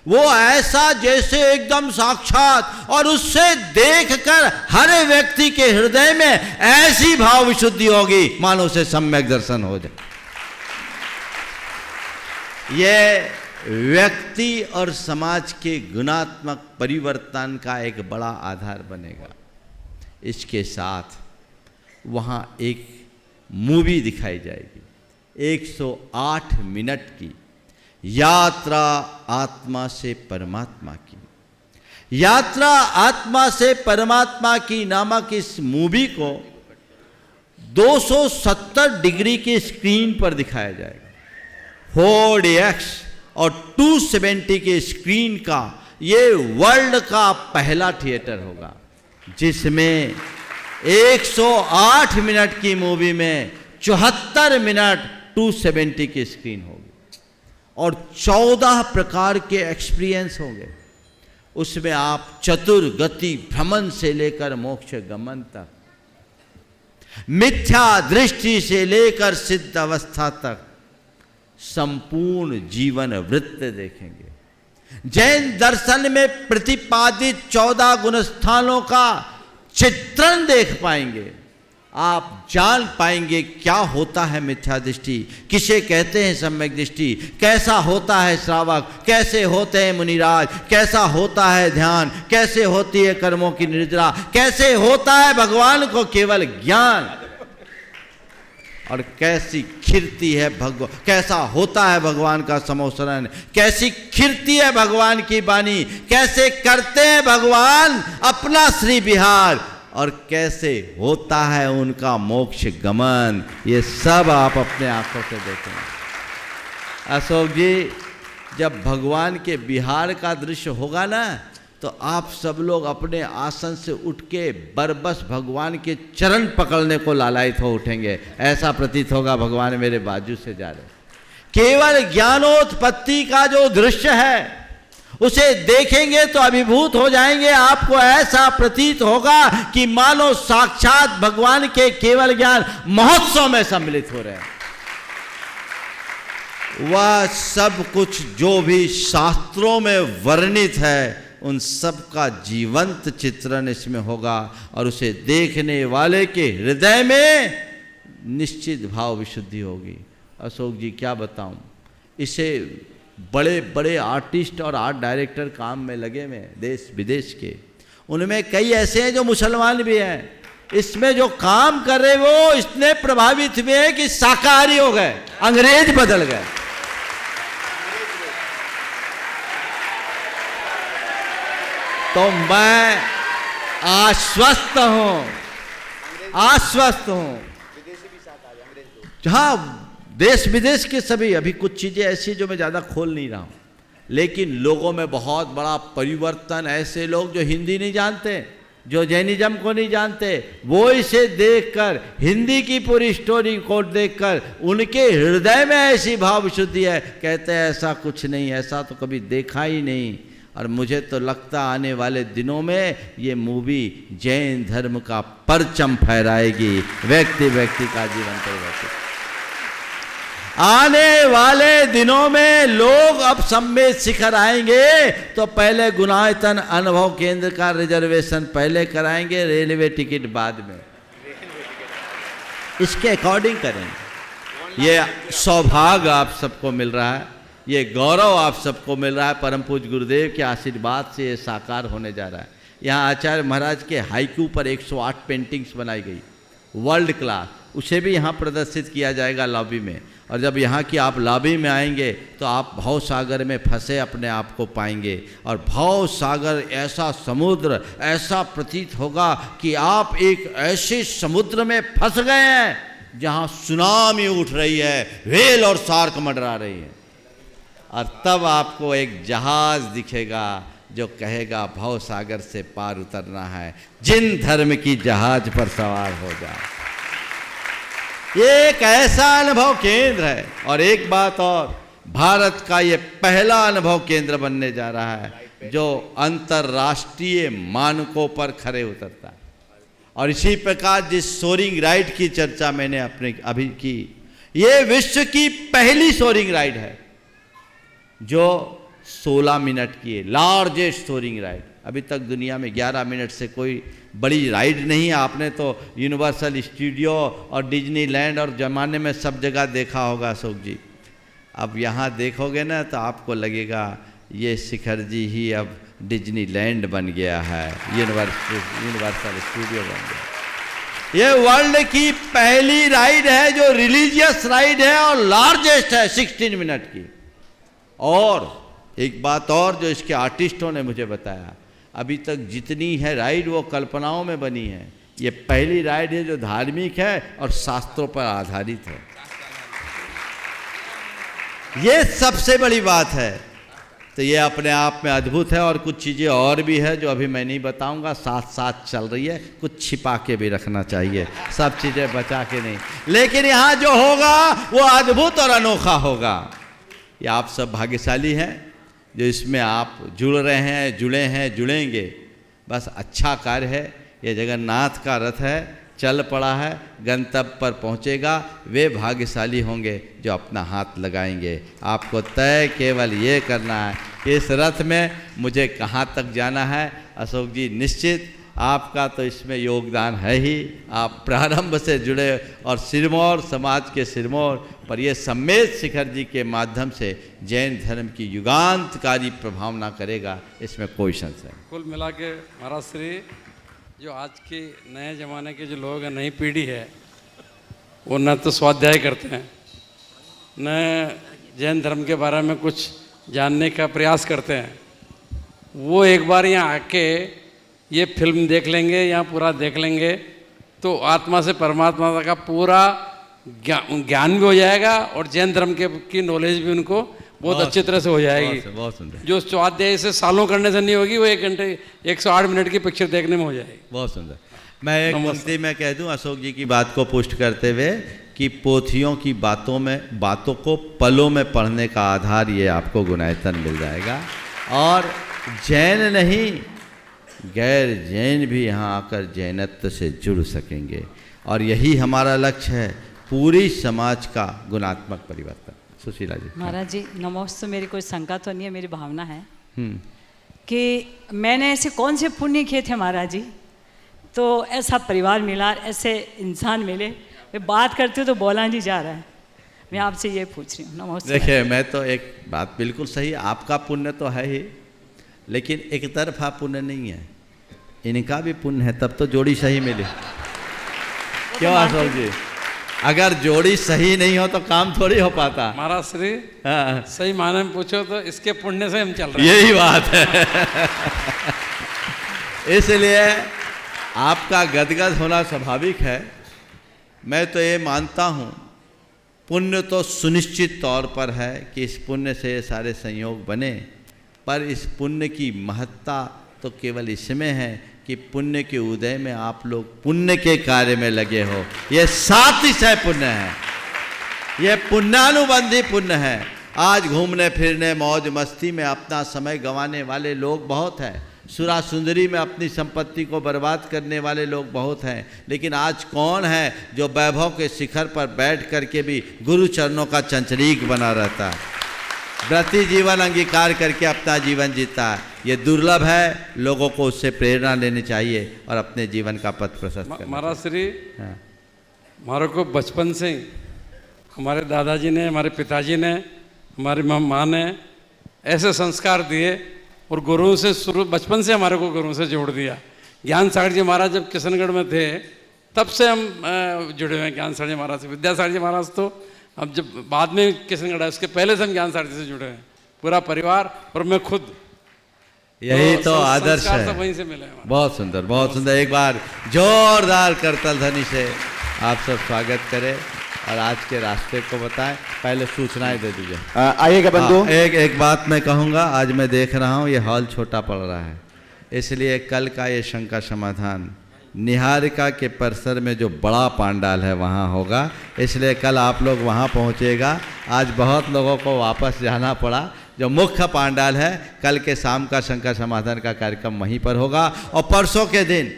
वो ऐसा जैसे एकदम साक्षात, और उससे देखकर हर व्यक्ति के हृदय में ऐसी भाव विशुद्धि होगी मानो उसे सम्यक दर्शन हो जाए। ये व्यक्ति और समाज के गुणात्मक परिवर्तन का एक बड़ा आधार बनेगा। इसके साथ वहाँ एक मूवी दिखाई जाएगी 108 मिनट की, यात्रा आत्मा से परमात्मा की। यात्रा आत्मा से परमात्मा की नामक इस मूवी को 270 डिग्री की स्क्रीन पर दिखाया जाएगा। 4DX और 270 की स्क्रीन का ये वर्ल्ड का पहला थिएटर होगा, जिसमें 108 मिनट की मूवी में 74 मिनट 270 की स्क्रीन होगी और 14 प्रकार के एक्सपीरियंस होंगे। उसमें आप चतुर्गति भ्रमण से लेकर मोक्ष गमन तक, मिथ्या दृष्टि से लेकर सिद्ध अवस्था तक संपूर्ण जीवन वृत्त देखेंगे। जैन दर्शन में प्रतिपादित 14 गुणस्थानों का चित्रण देख पाएंगे। आप जान पाएंगे क्या होता है मिथ्या दृष्टि, किसे कहते हैं सम्यक दृष्टि, कैसा होता है श्रावक, कैसे होते हैं मुनिराज, कैसा होता है ध्यान, कैसे होती है कर्मों की निद्रा, कैसे होता है भगवान को केवल ज्ञान, और कैसी खिरती है कैसा होता है भगवान का समोसरण, कैसी खिरती है भगवान की वाणी, कैसे करते हैं भगवान अपना श्री विहार, और कैसे होता है उनका मोक्ष गमन। ये सब आप अपने आंखों से देखें। अशोक जी, जब भगवान के विहार का दृश्य होगा ना, तो आप सब लोग अपने आसन से उठ के बरबस भगवान के चरण पकड़ने को लालायित हो उठेंगे। ऐसा प्रतीत होगा भगवान मेरे बाजू से जा रहे। केवल ज्ञानोत्पत्ति का जो दृश्य है उसे देखेंगे तो अभिभूत हो जाएंगे। आपको ऐसा प्रतीत होगा कि मानो साक्षात भगवान के केवल ज्ञान महोत्सव में सम्मिलित हो रहे हैं। वह सब कुछ जो भी शास्त्रों में वर्णित है उन सब का जीवंत चित्रण इसमें होगा, और उसे देखने वाले के हृदय में निश्चित भाव विशुद्धि होगी। अशोक जी क्या बताऊं, इसे बड़े बड़े आर्टिस्ट और आर्ट डायरेक्टर काम में लगे हुए देश विदेश के, उनमें कई ऐसे हैं जो मुसलमान भी हैं। इसमें जो काम कर रहे वो इतने प्रभावित हुए हैं कि शाकाहारी हो गए, अंग्रेज बदल गए। तो मैं आश्वस्त हूं, हाँ देश विदेश के सभी। अभी कुछ चीज़ें ऐसी जो मैं ज़्यादा खोल नहीं रहा हूँ, लेकिन लोगों में बहुत बड़ा परिवर्तन। ऐसे लोग जो हिंदी नहीं जानते, जो जैनिज्म को नहीं जानते, वो इसे देखकर, हिंदी की पूरी स्टोरी को देखकर उनके हृदय में ऐसी भाव विशुद्धि है, कहते हैं ऐसा कुछ नहीं, ऐसा तो कभी देखा ही नहीं। और मुझे तो लगता आने वाले दिनों में ये मूवी जैन धर्म का परचम फहराएगी, व्यक्ति व्यक्ति का जीवन परिवर्तित। आने वाले दिनों में लोग अब सम्मेद शिखर आएंगे तो पहले गुणायतन अनुभव केंद्र का रिजर्वेशन पहले कराएंगे, रेलवे टिकट बाद में, इसके अकॉर्डिंग करेंगे। ये सौभाग्य आप सबको मिल रहा है, ये गौरव आप सबको मिल रहा है। परम पूज्य गुरुदेव के आशीर्वाद से ये साकार होने जा रहा है। यहाँ आचार्य महाराज के हाइकू पर 108 पेंटिंग्स बनाई गई, वर्ल्ड क्लास, उसे भी यहाँ प्रदर्शित किया जाएगा लॉबी में। और जब यहाँ की आप लॉबी में आएंगे तो आप भव सागर में फंसे अपने आप को पाएंगे। और भव सागर ऐसा समुद्र, ऐसा प्रतीत होगा कि आप एक ऐसे समुद्र में फंस गए हैं जहाँ सुनामी उठ रही है, व्हेल और शार्क मंडरा रही है। और तब आपको एक जहाज दिखेगा जो कहेगा भव सागर से पार उतरना है, जिन धर्म की जहाज पर सवार हो जाए। ये एक ऐसा अनुभव केंद्र है। और एक बात और, भारत का ये पहला अनुभव केंद्र बनने जा रहा है जो अंतर्राष्ट्रीय मानकों पर खरे उतरता है। और इसी प्रकार जिस सोरिंग राइड की चर्चा मैंने अपने अभी की, ये विश्व की पहली सोरिंग राइड है जो 16 मिनट की है, लार्जेस्ट सोरिंग राइड। अभी तक दुनिया में 11 मिनट से कोई बड़ी राइड नहीं है। आपने तो यूनिवर्सल स्टूडियो और डिज्नीलैंड और ज़माने में सब जगह देखा होगा अशोक जी। अब यहाँ देखोगे ना तो आपको लगेगा ये शिखर जी ही अब डिज्नीलैंड बन गया है, यूनिवर्सल स्टूडियो बन गया। ये वर्ल्ड की पहली राइड है जो रिलीजियस राइड है और लार्जेस्ट है, 16 मिनट की। और एक बात और जो इसके आर्टिस्टों ने मुझे बताया, अभी तक जितनी है राइड वो कल्पनाओं में बनी है, ये पहली राइड है जो धार्मिक है और शास्त्रों पर आधारित है। ये सबसे बड़ी बात है। तो ये अपने आप में अद्भुत है। और कुछ चीज़ें और भी है जो अभी मैं नहीं बताऊंगा, साथ साथ चल रही है, कुछ छिपा के भी रखना चाहिए, सब चीज़ें बचा के नहीं। लेकिन यहाँ जो होगा वो अद्भुत और अनोखा होगा। ये आप सब भाग्यशाली हैं जो इसमें आप जुड़ रहे हैं, जुड़े हैं, जुड़ेंगे। बस अच्छा कार्य है। ये जगन्नाथ का रथ है, चल पड़ा है, गंतव्य पर पहुंचेगा। वे भाग्यशाली होंगे जो अपना हाथ लगाएंगे। आपको तय केवल ये करना है कि इस रथ में मुझे कहाँ तक जाना है। अशोक जी, निश्चित आपका तो इसमें योगदान है ही। आप प्रारंभ से जुड़े और सिरमौर समाज के सिरमौर पर ये सम्मेद शिखर जी के माध्यम से जैन धर्म की युगांतकारी प्रभावना करेगा, इसमें कोई संशय नहीं। कुल मिला के महाराज श्री, जो आज के नए ज़माने के जो लोग हैं, नई पीढ़ी है, वो न तो स्वाध्याय करते हैं, न जैन धर्म के बारे में कुछ जानने का प्रयास करते हैं। वो एक बार यहाँ आके ये फिल्म देख लेंगे या पूरा देख लेंगे तो आत्मा से परमात्मा का पूरा ज्ञान भी हो जाएगा और जैन धर्म की नॉलेज भी उनको बहुत अच्छी तरह से हो जाएगी। बहुत सुंदर। जो स्वाध्याय से सालों करने से नहीं होगी, वो 1 घंटे 108 मिनट की पिक्चर देखने में हो जाएगी। बहुत सुंदर। मैं एक पंक्ति में कह दूं अशोक जी की बात को पुष्ट करते हुए कि पोथियों की बातों को पलों में पढ़ने का आधार ये आपको गुणायतन मिल जाएगा। और जैन नहीं, गैर जैन भी यहाँ आकर जैनत्व से जुड़ सकेंगे। और यही हमारा लक्ष्य है, पूरी समाज का गुणात्मक परिवर्तन। सुशीला जी। महाराज जी नमोस्तु। मेरी कोई शंका तो नहीं है, मेरी भावना है कि मैंने ऐसे कौन से पुण्य किए थे महाराज जी, तो ऐसा परिवार मिला, ऐसे इंसान मिले। मैं बात करती हूँ तो बोला नहीं जा रहा है। मैं आपसे ये पूछ रही हूँ। नमस्ते। देखिए, मैं तो एक बात बिल्कुल सही, आपका पुण्य तो है ही, लेकिन एक तरफा पुण्य नहीं है, इनका भी पुण्य है, तब तो जोड़ी सही मिली। क्यों अशोक जी? अगर जोड़ी सही नहीं हो तो काम थोड़ी हो पाता। महाराज श्री, हाँ। सही माने में पूछो तो इसके पुण्य से हम चल रहे हैं। यही बात है। इसलिए आपका गदगद होना स्वाभाविक है। मैं तो ये मानता हूँ पुण्य तो सुनिश्चित तौर पर है कि इस पुण्य से ये सारे संयोग बने, पर इस पुण्य की महत्ता तो केवल इसमें है कि पुण्य के उदय में आप लोग पुण्य के कार्य में लगे हो। ये सातिशय पुण्य है, ये पुण्यानुबंधी पुण्य है। आज घूमने फिरने मौज मस्ती में अपना समय गंवाने वाले लोग बहुत हैं, सुरा सुंदरी में अपनी संपत्ति को बर्बाद करने वाले लोग बहुत हैं, लेकिन आज कौन है जो वैभव के शिखर पर बैठ करके भी गुरु चरणों का चंचरीक बना रहता है, व्रती जीवन अंगीकार करके अपना जीवन जीता है। ये दुर्लभ है, लोगों को उससे प्रेरणा लेनी चाहिए और अपने जीवन का पथ प्रशस्त करना। महाराज श्री, हाँ। हमारे को बचपन से हमारे दादाजी ने, हमारे पिताजी ने, हमारी माँ ने ऐसे संस्कार दिए और गुरुओं से शुरू, बचपन से हमारे को गुरुओं से जोड़ दिया। ज्ञान सागर जी महाराज जब किशनगढ़ में थे तब से हम जुड़े हुए हैं ज्ञान सागर जी महाराज से। विद्यासागर जी महाराज तो अब जब बाद में किशनगढ़ है, उसके पहले से हम ज्ञान सागर जी से जुड़े हैं, पूरा परिवार और मैं खुद। यही तो आदर्श संस्कार है। सब वहीं से मिले हैं हमारे। बहुत सुंदर, बहुत सुंदर। एक बार जोरदार करतल ध्वनि से आप सब स्वागत करें और आज के रास्ते को बताएं। पहले सूचनाएं दे दीजिए। आइएगा बंधु। एक बात मैं कहूँगा, आज मैं देख रहा हूँ ये हॉल छोटा पड़ रहा है, इसलिए कल का ये शंका समाधान निहारिका के परिसर में जो बड़ा पांडाल है वहाँ होगा, इसलिए कल आप लोग वहाँ पहुँचेगा। आज बहुत लोगों को वापस जाना पड़ा। जो मुख्य पांडाल है, कल के शाम का शंका समाधान का कार्यक्रम वहीं पर होगा। और परसों के दिन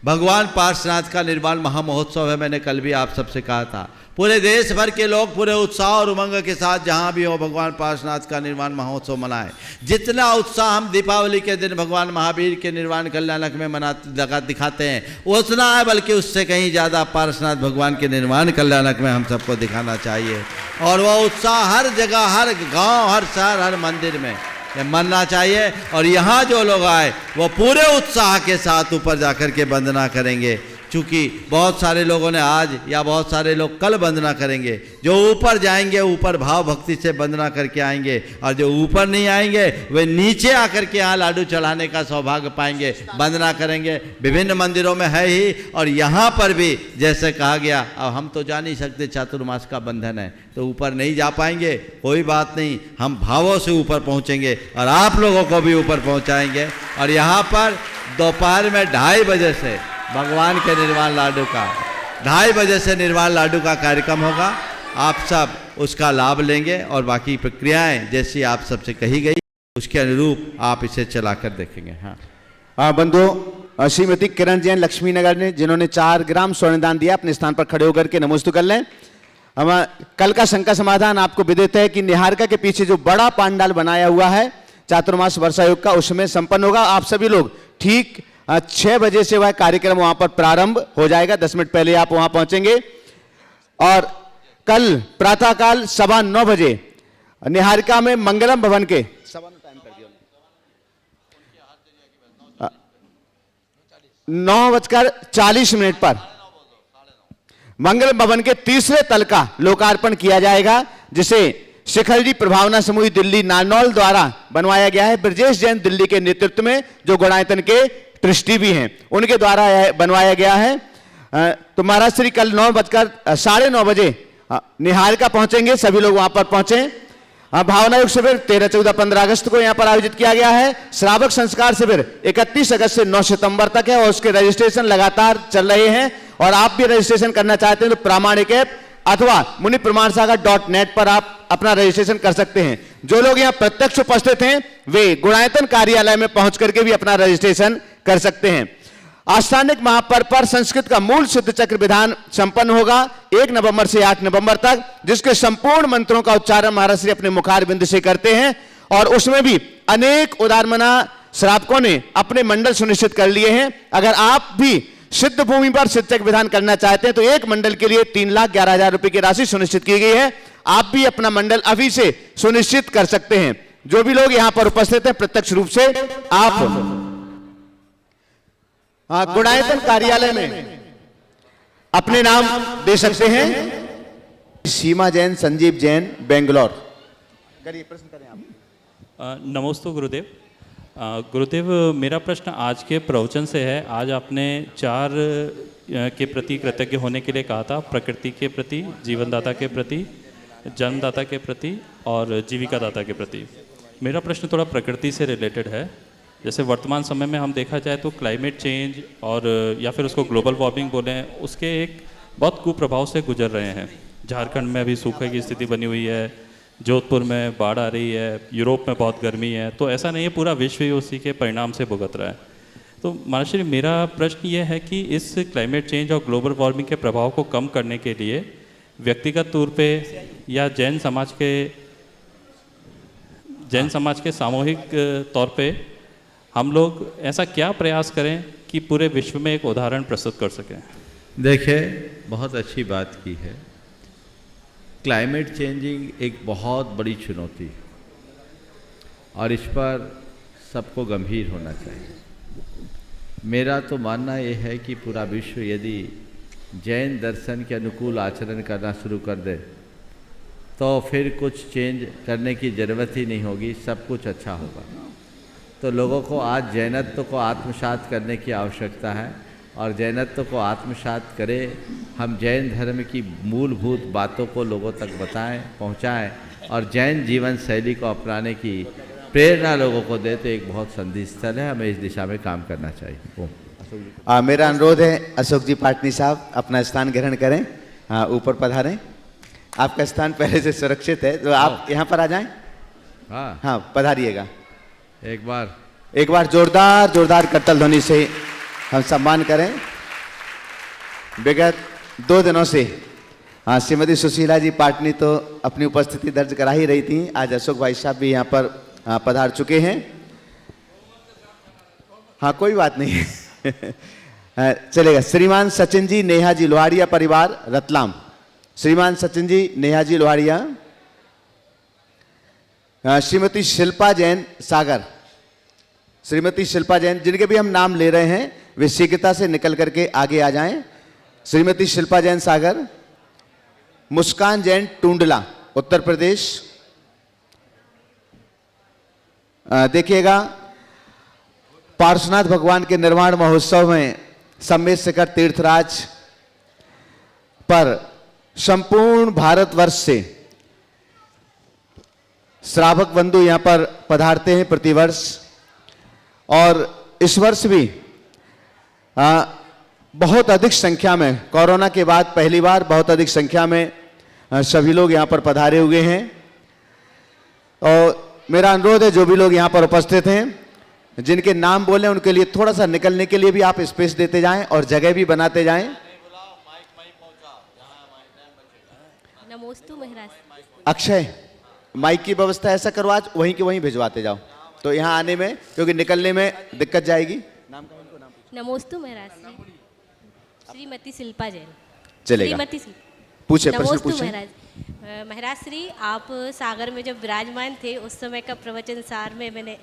भगवान पार्श्वनाथ का निर्वाण महामहोत्सव है। मैंने कल भी आप सबसे कहा था, पूरे देश भर के लोग पूरे उत्साह और उमंग के साथ जहाँ भी हो भगवान पार्श्वनाथ का निर्वाण महोत्सव मनाएं। जितना उत्साह हम दीपावली के दिन भगवान महावीर के निर्वाण कल्याणक में लगा दिखाते हैं, उतना है, बल्कि उससे कहीं ज़्यादा पार्श्वनाथ भगवान के निर्वाण कल्याणक में हम सबको दिखाना चाहिए। और वह उत्साह हर जगह, हर गाँव, हर शहर, हर मंदिर में मनना चाहिए। और यहाँ जो लोग आए वो पूरे उत्साह के साथ ऊपर जाकर के वंदना करेंगे, चूँकि बहुत सारे लोगों ने आज या बहुत सारे लोग कल वंदना करेंगे। जो ऊपर जाएंगे ऊपर भाव भक्ति से वंदना करके आएंगे, और जो ऊपर नहीं आएंगे वे नीचे आकर के यहाँ लाडू चढ़ाने का सौभाग्य पाएंगे, वंदना करेंगे। विभिन्न मंदिरों में है ही, और यहाँ पर भी जैसे कहा गया, अब हम तो जा नहीं सकते, चातुर्मास का बंधन है तो ऊपर नहीं जा पाएंगे, कोई बात नहीं, हम भावों से ऊपर पहुँचेंगे और आप लोगों को भी ऊपर पहुँचाएंगे। और यहाँ पर दोपहर में 2:30 बजे से भगवान के निर्वाण लाडू का 2:30 बजे से निर्वाण लाडू का कार्यक्रम होगा। आप सब उसका लाभ लेंगे और बाकी प्रक्रियाएं जैसी आप सबसे कही गई उसके अनुरूप आप इसे चलाकर देखेंगे। हाँ बंधु, श्रीमती किरण जैन लक्ष्मी नगर ने, जिन्होंने 4 ग्राम स्वर्णदान दिया, अपने स्थान पर खड़े होकर के नमोस्तु कर लें। हम कल का शंका समाधान आपको विदित है कि निहारिका के पीछे जो बड़ा पांडाल बनाया हुआ है चातुर्मास वर्षायोग का, उसमें संपन्न होगा। आप सभी लोग ठीक 6 बजे से वह कार्यक्रम वहां पर प्रारंभ हो जाएगा। 10 मिनट पहले आप वहां पहुंचेंगे। और कल प्रातःकाल 9:15 बजे निहारिका में मंगलम भवन के 9:40 पर मंगलम भवन के 3रे तल का लोकार्पण किया जाएगा, जिसे शिखरजी प्रभावना समूह दिल्ली नारनौल द्वारा बनवाया गया है। ब्रजेश जैन दिल्ली के नेतृत्व में, जो गुणायतन के ट्रस्टी भी हैं, उनके द्वारा बनवाया गया है। तो महाराज श्री कल 9:09 बजे निहारिका पहुंचेंगे। सभी लोग वहां पर पहुंचे। भावना युग शिविर 13, 14, 15 अगस्त को यहां पर आयोजित किया गया है। श्रावक संस्कार शिविर 31 अगस्त से 9 सितंबर तक है और उसके रजिस्ट्रेशन लगातार चल रहे हैं। और आप भी रजिस्ट्रेशन करना चाहते हैं तो प्रामाणिक ऐप अथवा मुनि प्रमाण सागर.net पर आप अपना रजिस्ट्रेशन कर सकते हैं। जो लोग यहाँ प्रत्यक्ष उपस्थित हैं वे गुणायतन कार्यालय में पहुंच करके भी अपना रजिस्ट्रेशन कर सकते हैं। आस्थानिक महापर्व पर संस्कृत का मूल सिद्ध चक्र विधान संपन्न होगा 1 नवंबर से 8 नवंबर तक, जिसके संपूर्ण मंत्रों का उच्चारण महाराज श्री अपने मुखारबिंद से करते हैं। और उसमें भी अनेक उदारमना श्रावकों ने अपने मंडल सुनिश्चित कर लिए हैं। अगर आप भी सिद्ध भूमि पर सिद्ध चक्र विधान करना चाहते हैं तो एक मंडल के लिए 3,11,000 रुपए की राशि सुनिश्चित की गई है। आप भी अपना मंडल अभी से सुनिश्चित कर सकते हैं। जो भी लोग यहां पर उपस्थित हैं प्रत्यक्ष रूप से आप गुणायतन कार्यालय में अपने नाम दे सकते हैं। सीमा जैन, संजीव जैन, बेंगलोर। करिए, प्रश्न करें आप। नमोस्तु गुरुदेव। गुरुदेव, मेरा प्रश्न आज के प्रवचन से है। आज आपने 4 के प्रति कृतज्ञ होने के लिए कहा था, प्रकृति के प्रति, जीवनदाता के प्रति, जन्मदाता के प्रति और जीविका दाता के प्रति। मेरा प्रश्न थोड़ा प्रकृति से रिलेटेड है। जैसे वर्तमान समय में हम देखा जाए तो क्लाइमेट चेंज और या फिर उसको ग्लोबल वार्मिंग बोलें, उसके एक बहुत कुप्रभाव से गुजर रहे हैं। झारखंड में अभी सूखे की स्थिति बनी हुई है, जोधपुर में बाढ़ आ रही है, यूरोप में बहुत गर्मी है, तो ऐसा नहीं है पूरा विश्व ही उसी के परिणाम से भुगत रहा है। तो महाराज श्री, मेरा प्रश्न ये है कि इस क्लाइमेट चेंज और ग्लोबल वार्मिंग के प्रभाव को कम करने के लिए व्यक्तिगत तौर पे या जैन समाज के सामूहिक तौर पे हम लोग ऐसा क्या प्रयास करें कि पूरे विश्व में एक उदाहरण प्रस्तुत कर सकें? देखिए, बहुत अच्छी बात की है। क्लाइमेट चेंजिंग एक बहुत बड़ी चुनौती है और इस पर सबको गंभीर होना चाहिए। मेरा तो मानना ये है कि पूरा विश्व यदि जैन दर्शन के अनुकूल आचरण करना शुरू कर दे तो फिर कुछ चेंज करने की ज़रूरत ही नहीं होगी, सब कुछ अच्छा होगा। तो लोगों को आज जैनत्व को आत्मसात करने की आवश्यकता है और जैनत्व को आत्मसात करें, हम जैन धर्म की मूलभूत बातों को लोगों तक बताएं, पहुंचाएं और जैन जीवन शैली को अपनाने की प्रेरणा लोगों को दे, तो एक बहुत संधि स्थल है, हमें इस दिशा में काम करना चाहिए। मेरा अनुरोध है अशोक जी पाटनी साहब अपना स्थान ग्रहण करें, ऊपर पधारें। आपका स्थान पहले से सुरक्षित है, तो आप यहाँ पर आ जाएं। हाँ, पधारिएगा। एक बार जोरदार करतल ध्वनि से हम सम्मान करें। विगत 2 दिनों से श्रीमती सुशीला जी पाटनी तो अपनी उपस्थिति दर्ज करा ही रही थी, आज अशोक भाई साहब भी यहाँ पर पधार चुके हैं। हाँ, कोई बात नहीं चलेगा। श्रीमान सचिन जी नेहा जी लोहारिया परिवार रतलाम, श्रीमान सचिन जी नेहा जी लोहारिया, श्रीमती शिल्पा जैन सागर, श्रीमती शिल्पा जैन, जिनके भी हम नाम ले रहे हैं वे शीघ्रता से निकल करके आगे आ जाएं। श्रीमती शिल्पा जैन सागर, मुस्कान जैन टूंडला उत्तर प्रदेश। देखिएगा, पार्श्वनाथ भगवान के निर्माण महोत्सव में सम्मेद शिखर तीर्थराज पर संपूर्ण भारतवर्ष से श्रावक बंधु यहां पर पधारते हैं प्रतिवर्ष, और इस वर्ष भी बहुत अधिक संख्या में, कोरोना के बाद पहली बार बहुत अधिक संख्या में सभी लोग यहां पर पधारे हुए हैं। और मेरा अनुरोध है जो भी लोग यहां पर उपस्थित हैं, जिनके नाम बोले उनके लिए थोड़ा सा निकलने के लिए भी आप स्पेस देते जाएं और जगह भी बनाते जाएं। नमोस्तु महाराज। अक्षय, माइक की व्यवस्था ऐसा करो आज वहीं के वहीं भिजवाते जाओ, तो यहाँ आने में, क्योंकि निकलने में दिक्कत जाएगी। नमोस्तु महाराज। श्रीमती शिल्पा जैन। चलेगा, श्रीमती पूछे प्रश्न नमोस्तु पूछे। महाराज। महाराज श्री, आप सागर में जब विराजमान थे उस समय का प्रवचन सार में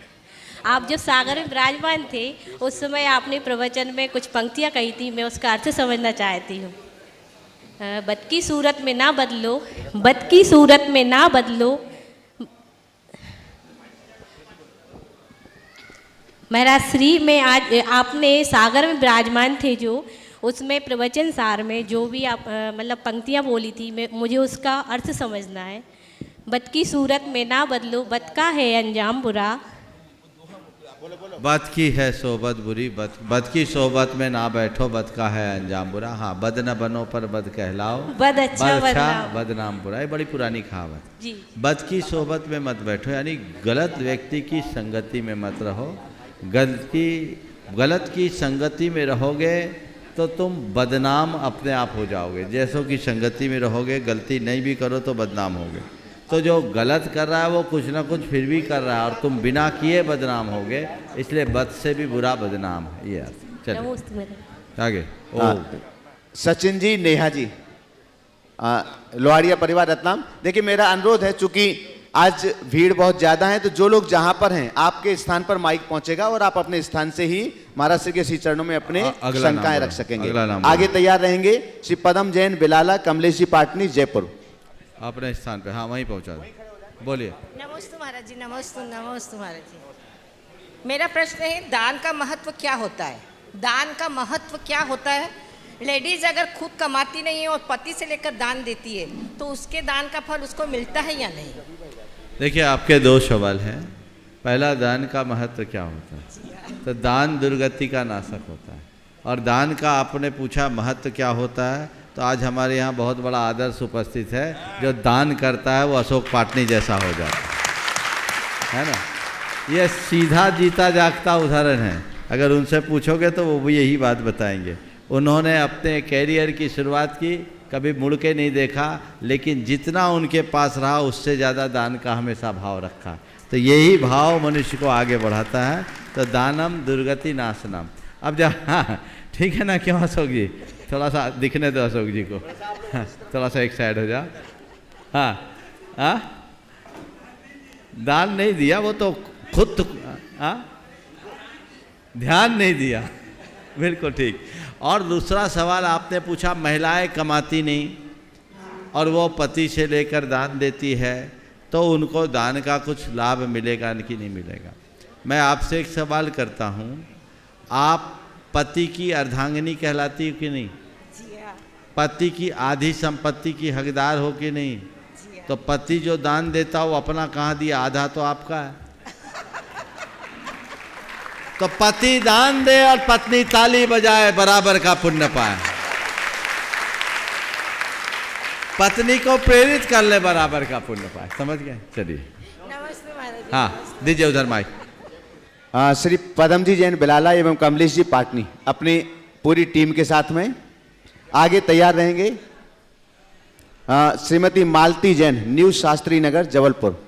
आप जब सागर में विराजमान थे उस समय आपने प्रवचन में कुछ पंक्तियां कही थी, मैं उसका अर्थ समझना चाहती हूँ। बद की सूरत में ना बदलो, बद की सूरत में ना बदलो। महाराज श्री, मैं आज आपने सागर में विराजमान थे जो, उसमें प्रवचन सार में जो भी आप मतलब पंक्तियाँ बोली थी, मुझे उसका अर्थ समझना है। बद की सूरत में ना बदलो, बद का है अंजाम बुरा। बद की है सोबत बुरी, बद की सोबत में ना बैठो, बद का है अंजाम बुरा। हाँ, बद न बनो पर बद कहलाओ, बद अच्छा बदनाम बुरा। ये बड़ी पुरानी कहावत जी। बद की सोबत में मत बैठो, यानी गलत व्यक्ति की संगति में मत रहो। गलत की संगति में रहोगे तो तुम बदनाम अपने आप हो जाओगे। जैसों की संगति में रहोगे, गलती नहीं भी करो तो बदनाम होगे। तो जो गलत कर रहा है वो कुछ ना कुछ फिर भी कर रहा है और तुम बिना किए बदनाम होगे, इसलिए बद से भी बुरा बदनाम है। ये चलिए आगे। सचिन जी नेहा जी लोहारिया परिवार रतलाम। देखिए, मेरा अनुरोध है, चूंकि आज भीड़ बहुत ज्यादा है, तो जो लोग जहां पर हैं आपके स्थान पर माइक पहुंचेगा और आप अपने स्थान से ही महाराज श्री के श्री चरणों में अपने शंकाएं रख सकेंगे। आगे तैयार रहेंगे श्री पदम जैन बिलाला, कमलेश जी पाटनी जयपुर। अपने स्थान पे, हाँ, वहीं पहुंचा दो। बोलिए। नमस्ते महाराज जी। नमस्ते महाराज जी। मेरा प्रश्न है, दान का महत्व क्या होता है? दान का महत्व क्या होता है? लेडीज अगर खुद कमाती नहीं है और पति से लेकर दान देती है तो उसके दान का फल उसको मिलता है या नहीं? देखिए, आपके 2 सवाल हैं। पहला, दान का महत्व क्या होता है? तो दान दुर्गति का नाशक होता है। और दान का आपने पूछा महत्व क्या होता है, तो आज हमारे यहाँ बहुत बड़ा आदर्श उपस्थित है। जो दान करता है वो अशोक पाटनी जैसा हो जाता है ना। ये सीधा जीता जागता उदाहरण है। अगर उनसे पूछोगे तो वो भी यही बात बताएंगे। उन्होंने अपने कैरियर की शुरुआत की, कभी मुड़ के नहीं देखा, लेकिन जितना उनके पास रहा उससे ज़्यादा दान का हमेशा भाव रखा। तो यही भाव मनुष्य को आगे बढ़ाता है। तो दानम दुर्गति नाशनम। अब जब हाँ ठीक है ना, क्यों अशोक जी, थोड़ा सा दिखने दो अशोक जी को, हाँ, थोड़ा सा एक साइड हो जाओ। हाँ हाँ, दान नहीं दिया वो तो खुद, हाँ ध्यान नहीं दिया, बिल्कुल ठीक। और दूसरा सवाल आपने पूछा, महिलाएं कमाती नहीं और वो पति से लेकर दान देती है, तो उनको दान का कुछ लाभ मिलेगा कि नहीं मिलेगा। मैं आपसे एक सवाल करता हूँ, आप पति की अर्धांगिनी कहलाती हो कि नहीं? पति की आधी संपत्ति की हकदार हो कि नहीं? तो पति जो दान देता हो अपना कहाँ दिया, आधा तो आपका है। तो पति दान दे और पत्नी ताली बजाए, बराबर का पुण्य पाए। पत्नी को प्रेरित कर ले, बराबर का पुण्य पाए। समझ गए? चलिए, नमस्ते महाराज। हाँ दीजिए उधर माइक। श्री पदमजी जैन बिलाला एवं कमलेश जी पाटनी अपनी पूरी टीम के साथ में आगे तैयार रहेंगे। श्रीमती मालती जैन, न्यू शास्त्री नगर, जबलपुर।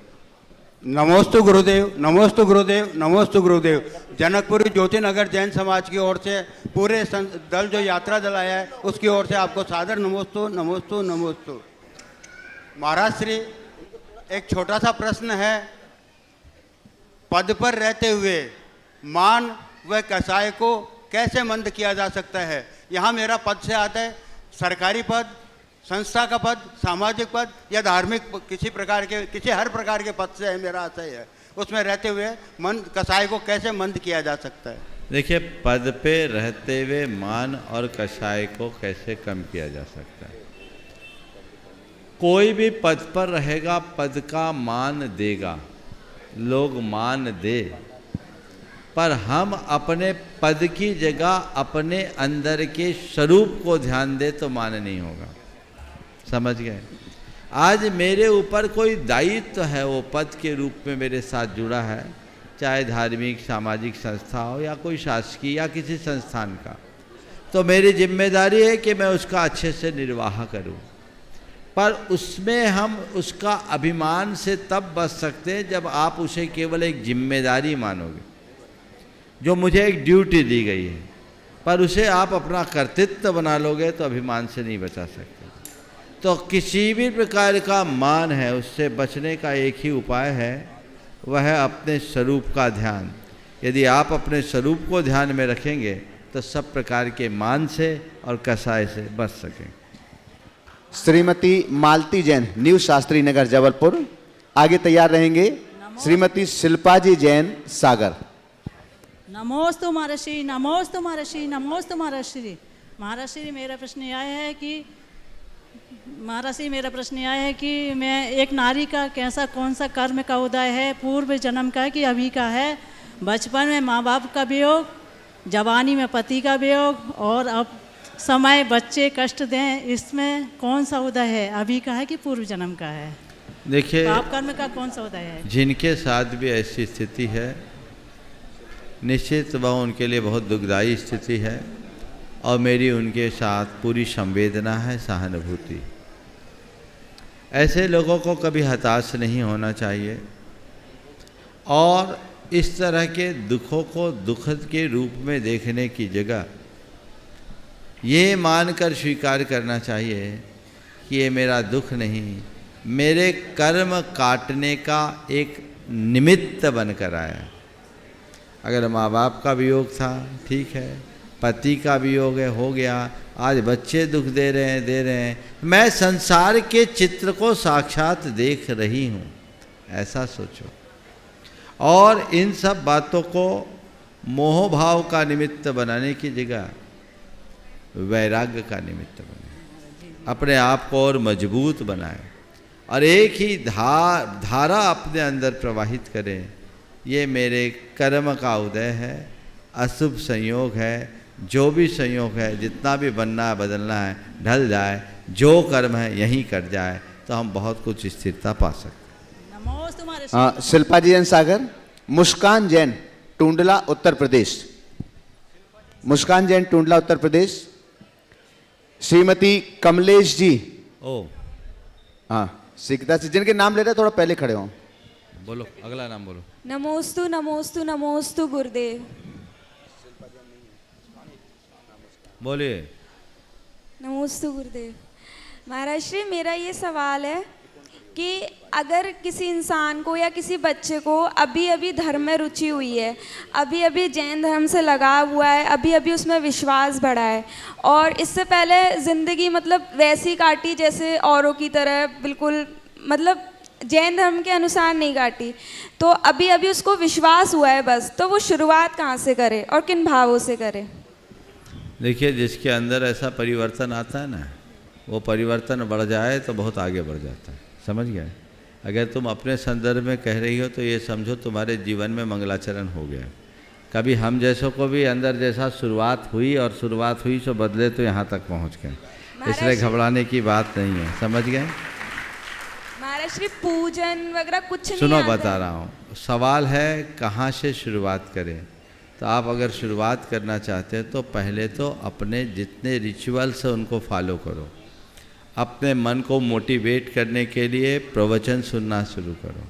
नमोस्तु गुरुदेव, नमोस्तु गुरुदेव, नमोस्तु गुरुदेव। जनकपुरी ज्योति नगर जैन समाज की ओर से पूरे दल जो यात्रा दल आया है उसकी ओर से आपको सादर नमोस्तु नमोस्तु नमोस्तु। महाराज श्री, एक छोटा सा प्रश्न है। पद पर रहते हुए मान व कसाय को कैसे मंद किया जा सकता है? यहाँ मेरा पद से आता है सरकारी पद, संस्था का पद, सामाजिक पद या धार्मिक, किसी प्रकार के, किसी हर प्रकार के पद से है मेरा आशय है। उसमें रहते हुए मन कसाय को कैसे मंद किया जा सकता है? देखिए, पद पे रहते हुए मान और कसाय को कैसे कम किया जा सकता है? कोई भी पद पर रहेगा, पद का मान देगा, लोग मान दे, पर हम अपने पद की जगह अपने अंदर के स्वरूप को ध्यान दे तो मान नहीं होगा। समझ गए? आज मेरे ऊपर कोई दायित्व है, वो पद के रूप में मेरे साथ जुड़ा है, चाहे धार्मिक सामाजिक संस्था हो या कोई शासकीय या किसी संस्थान का, तो मेरी जिम्मेदारी है कि मैं उसका अच्छे से निर्वाह करूं। पर उसमें हम उसका अभिमान से तब बच सकते हैं जब आप उसे केवल एक जिम्मेदारी मानोगे, जो मुझे एक ड्यूटी दी गई है, पर उसे आप अपना कर्तव्य बना लोगे तो अभिमान से नहीं बचा सकते। तो किसी भी प्रकार का मान है, उससे बचने का एक ही उपाय है, वह है अपने स्वरूप का ध्यान। यदि आप अपने स्वरूप को ध्यान में रखेंगे तो सब प्रकार के मान से और कसाय से बच सकेंगे। श्रीमती मालती जैन, न्यू शास्त्री नगर, जबलपुर। आगे तैयार रहेंगे श्रीमती शिल्पा जी जैन, सागर। नमोस्तु महर्षि, नमोस्तु महर्षि, नमोस्तु महर्षि। महर्षि, मेरा प्रश्न यह है कि मैं एक नारी का कैसा कौन सा कर्म का उदय है, पूर्व जन्म का है कि अभी का है? बचपन में माँ बाप का वियोग, जवानी में पति का वियोग, और अब समय बच्चे कष्ट दें, इसमें कौन सा उदय है? अभी का है कि पूर्व जन्म का है? देखिए, पाप कर्म का कौन सा उदय है? जिनके साथ भी ऐसी स्थिति है, निश्चित वह उनके लिए बहुत दुखदायी स्थिति है, और मेरी उनके साथ पूरी संवेदना है, सहानुभूति। ऐसे लोगों को कभी हताश नहीं होना चाहिए, और इस तरह के दुखों को दुखद के रूप में देखने की जगह ये मानकर स्वीकार करना चाहिए कि ये मेरा दुख नहीं, मेरे कर्म काटने का एक निमित्त बनकर आया। अगर माँ बाप का वियोग था, ठीक है, पति का वियोग है, हो गया, आज बच्चे दुख दे रहे हैं, मैं संसार के चित्र को साक्षात देख रही हूँ, ऐसा सोचो। और इन सब बातों को मोह भाव का निमित्त बनाने की जगह वैराग्य का निमित्त बनाए, अपने आप को और मजबूत बनाए, और एक ही धारा अपने अंदर प्रवाहित करें। ये मेरे कर्म का उदय है, अशुभ संयोग है, जो भी संयोग है, जितना भी बनना है बदलना है, ढल जाए, जो कर्म है यहीं कट जाए, तो हम बहुत कुछ स्थिरता पा सकते हैं। शिल्पा जी जैन सागर। मुस्कान जैन, टूंडला, उत्तर प्रदेश। मुस्कान जैन, टूंडला, उत्तर प्रदेश। श्रीमती कमलेश जी। ओ हाँ, सीखता से जिनके नाम ले रहे थोड़ा पहले खड़े हों। बोलो, अगला नाम बोलो। नमोस्तु नमोस्तु नमोस्तु गुरुदेव। बोलिए। नमोस्तु गुरुदेव। महाराज श्री, मेरा ये सवाल है कि अगर किसी इंसान को या किसी बच्चे को अभी अभी धर्म में रुचि हुई है, अभी अभी जैन धर्म से लगाव हुआ है, अभी अभी उसमें विश्वास बढ़ा है और इससे पहले ज़िंदगी मतलब वैसी काटी जैसे औरों की तरह, बिल्कुल मतलब जैन धर्म के अनुसार नहीं काटी, तो अभी अभी उसको विश्वास हुआ है बस, तो वो शुरुआत कहाँ से करे और किन भावों से करे? देखिए, जिसके अंदर ऐसा परिवर्तन आता है ना, वो परिवर्तन बढ़ जाए तो बहुत आगे बढ़ जाता है। समझ गए? अगर तुम अपने संदर्भ में कह रही हो तो ये समझो तुम्हारे जीवन में मंगलाचरण हो गया। कभी हम जैसों को भी अंदर जैसा शुरुआत हुई और शुरुआत हुई सो बदले तो यहाँ तक पहुँच गए, इसलिए घबराने की बात नहीं है। समझ गए? महाराज श्री, पूजन वगैरह कुछ नहीं सुनो, आता बता रहा हूँ। सवाल है कहाँ से शुरुआत करें। तो आप अगर शुरुआत करना चाहते हैं तो पहले तो अपने जितने रिचुअल्स हैं उनको फॉलो करो। अपने मन को मोटिवेट करने के लिए प्रवचन सुनना शुरू करो।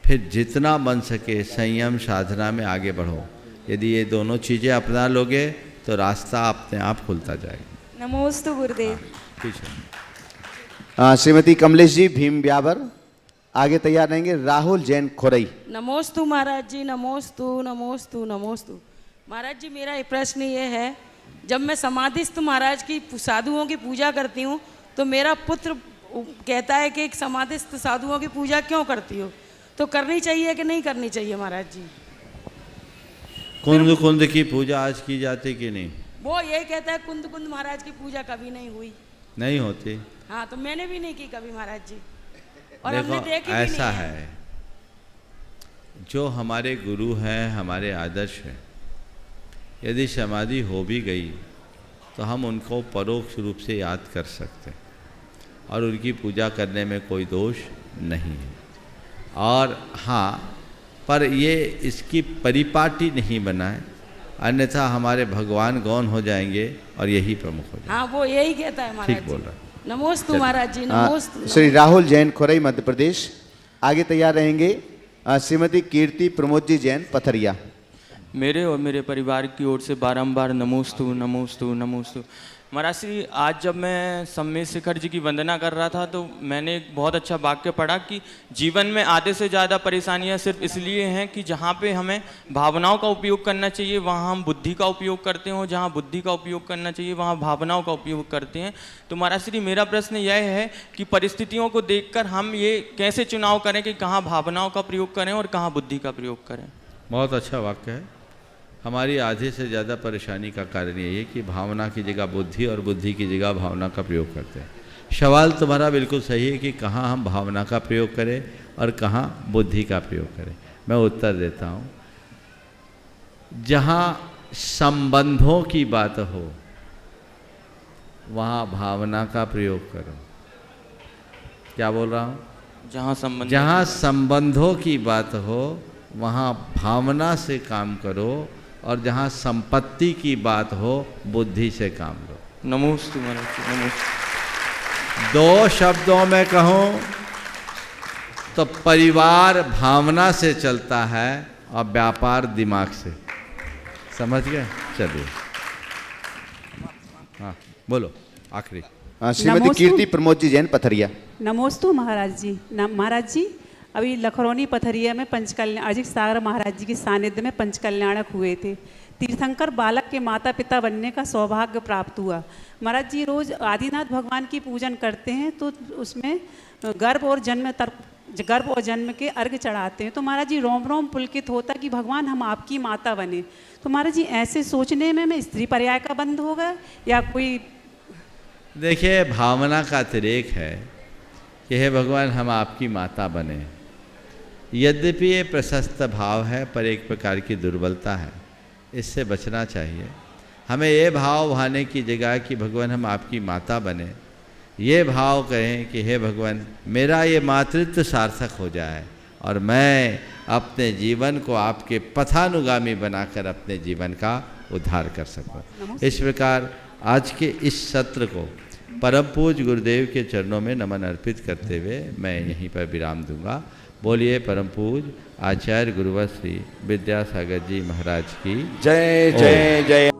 फिर जितना बन सके संयम साधना में आगे बढ़ो। यदि ये दोनों चीज़ें अपना लोगे तो रास्ता अपने आप खुलता जाएगा। नमोस्तु गुरुदेव। ठीक है। श्रीमती कमलेश जी, भीम ब्यावर। आगे तैयार रहेंगे राहुल जैन खोरई। नमोस्तु महाराज जी, नमोस्तु नमोस्तु नमोस्तु। महाराज जी, मेरा एक प्रश्न ये है, जब मैं समाधिस्थ महाराज की साधुओं की पूजा करती हूँ तो मेरा पुत्र कहता है कि एक समाधिस्थ साधुओं की पूजा क्यों करती हो, तो करनी चाहिए कि नहीं करनी चाहिए महाराज जी? कुंद कुंद की पूजा आज की जाती कि नहीं? वो यही कहता है कुंद कुंद महाराज की पूजा कभी नहीं हुई। नहीं होती? हाँ, तो मैंने भी नहीं की कभी महाराज जी, और हमने देखी भी ऐसा नहीं है, जो हमारे गुरु हैं, हमारे आदर्श हैं, यदि समाधि हो भी गई तो हम उनको परोक्ष रूप से याद कर सकते हैं और उनकी पूजा करने में कोई दोष नहीं है। और हाँ, पर ये इसकी परिपाटी नहीं बनाए, अन्यथा हमारे भगवान गौण हो जाएंगे और यही प्रमुख हो जाएंगे। हाँ, वो यही कहता है महाराज। ठीक बोल रहा। नमोस्तु महाराज जी, नमोस्तु। श्री राहुल जैन खोरई, मध्य प्रदेश। आगे तैयार रहेंगे श्रीमती कीर्ति प्रमोद जी जैन, पथरिया। मेरे और मेरे परिवार की ओर से बारंबार नमोस्तु नमोस्तु नमोस्तु। महाराज श्री, आज जब मैं सम्मेद शिखर जी की वंदना कर रहा था तो मैंने एक बहुत अच्छा वाक्य पढ़ा कि जीवन में आधे से ज़्यादा परेशानियां सिर्फ इसलिए हैं कि जहाँ पे हमें भावनाओं का उपयोग करना चाहिए वहाँ हम बुद्धि का उपयोग करते हो, जहाँ बुद्धि का उपयोग करना चाहिए वहाँ भावनाओं का उपयोग करते हैं। तो महाराज श्री, मेरा प्रश्न यह है कि परिस्थितियों को देखकर हम ये कैसे चुनाव करें कि कहाँ भावनाओं का प्रयोग करें और कहाँ बुद्धि का प्रयोग करें? बहुत अच्छा वाक्य है। हमारी आधे से ज़्यादा परेशानी का कारण यही है कि भावना की जगह बुद्धि और बुद्धि की जगह भावना का प्रयोग करते हैं। सवाल तुम्हारा बिल्कुल सही है कि कहाँ हम भावना का प्रयोग करें और कहाँ बुद्धि का प्रयोग करें। मैं उत्तर देता हूँ, जहाँ संबंधों की बात हो वहाँ भावना का प्रयोग करो। क्या बोल रहा हूँ? जहाँ संबंधों की बात हो वहाँ भावना से काम करो और जहाँ संपत्ति की बात हो बुद्धि से काम लो। नमोस्तु महाराज जी, नमोस्तु। दो शब्दों में कहूँ तो परिवार भावना से चलता है और व्यापार दिमाग से। समझ गए? चलिए, हाँ बोलो आखिरी। श्रीमती कीर्ति प्रमोद जी जैन, पथरिया। नमोस्तु महाराज जी। महाराज जी, अभी लखरौनी पथरिया में पंचकल्याण अजित सागर महाराज जी के सानिध्य में पंचकल्याणक हुए थे। तीर्थंकर बालक के माता पिता बनने का सौभाग्य प्राप्त हुआ। महाराज जी रोज आदिनाथ भगवान की पूजन करते हैं तो उसमें गर्भ और जन्म के अर्घ चढ़ाते हैं। तो महाराज जी रोम रोम पुलकित होता कि भगवान हम आपकी माता बने। तो महाराज जी ऐसे सोचने में मैं स्त्री पर्याय का बंध होगा या कोई? देखिए, भावना का अतिरेक है कि हे भगवान हम आपकी माता बने। यद्यपि ये प्रशस्त भाव है पर एक प्रकार की दुर्बलता है, इससे बचना चाहिए। हमें ये भाव भाने की जगह कि भगवान हम आपकी माता बने, ये भाव करें कि हे भगवान मेरा ये मातृत्व सार्थक हो जाए और मैं अपने जीवन को आपके पथानुगामी बनाकर अपने जीवन का उद्धार कर सकूं। इस प्रकार आज के इस सत्र को परम पूज्य गुरुदेव के चरणों में नमन अर्पित करते हुए मैं यहीं पर विराम दूंगा। बोलिए परम पूज्य आचार्य गुरुवर श्री विद्यासागर जी महाराज की जय जय जय।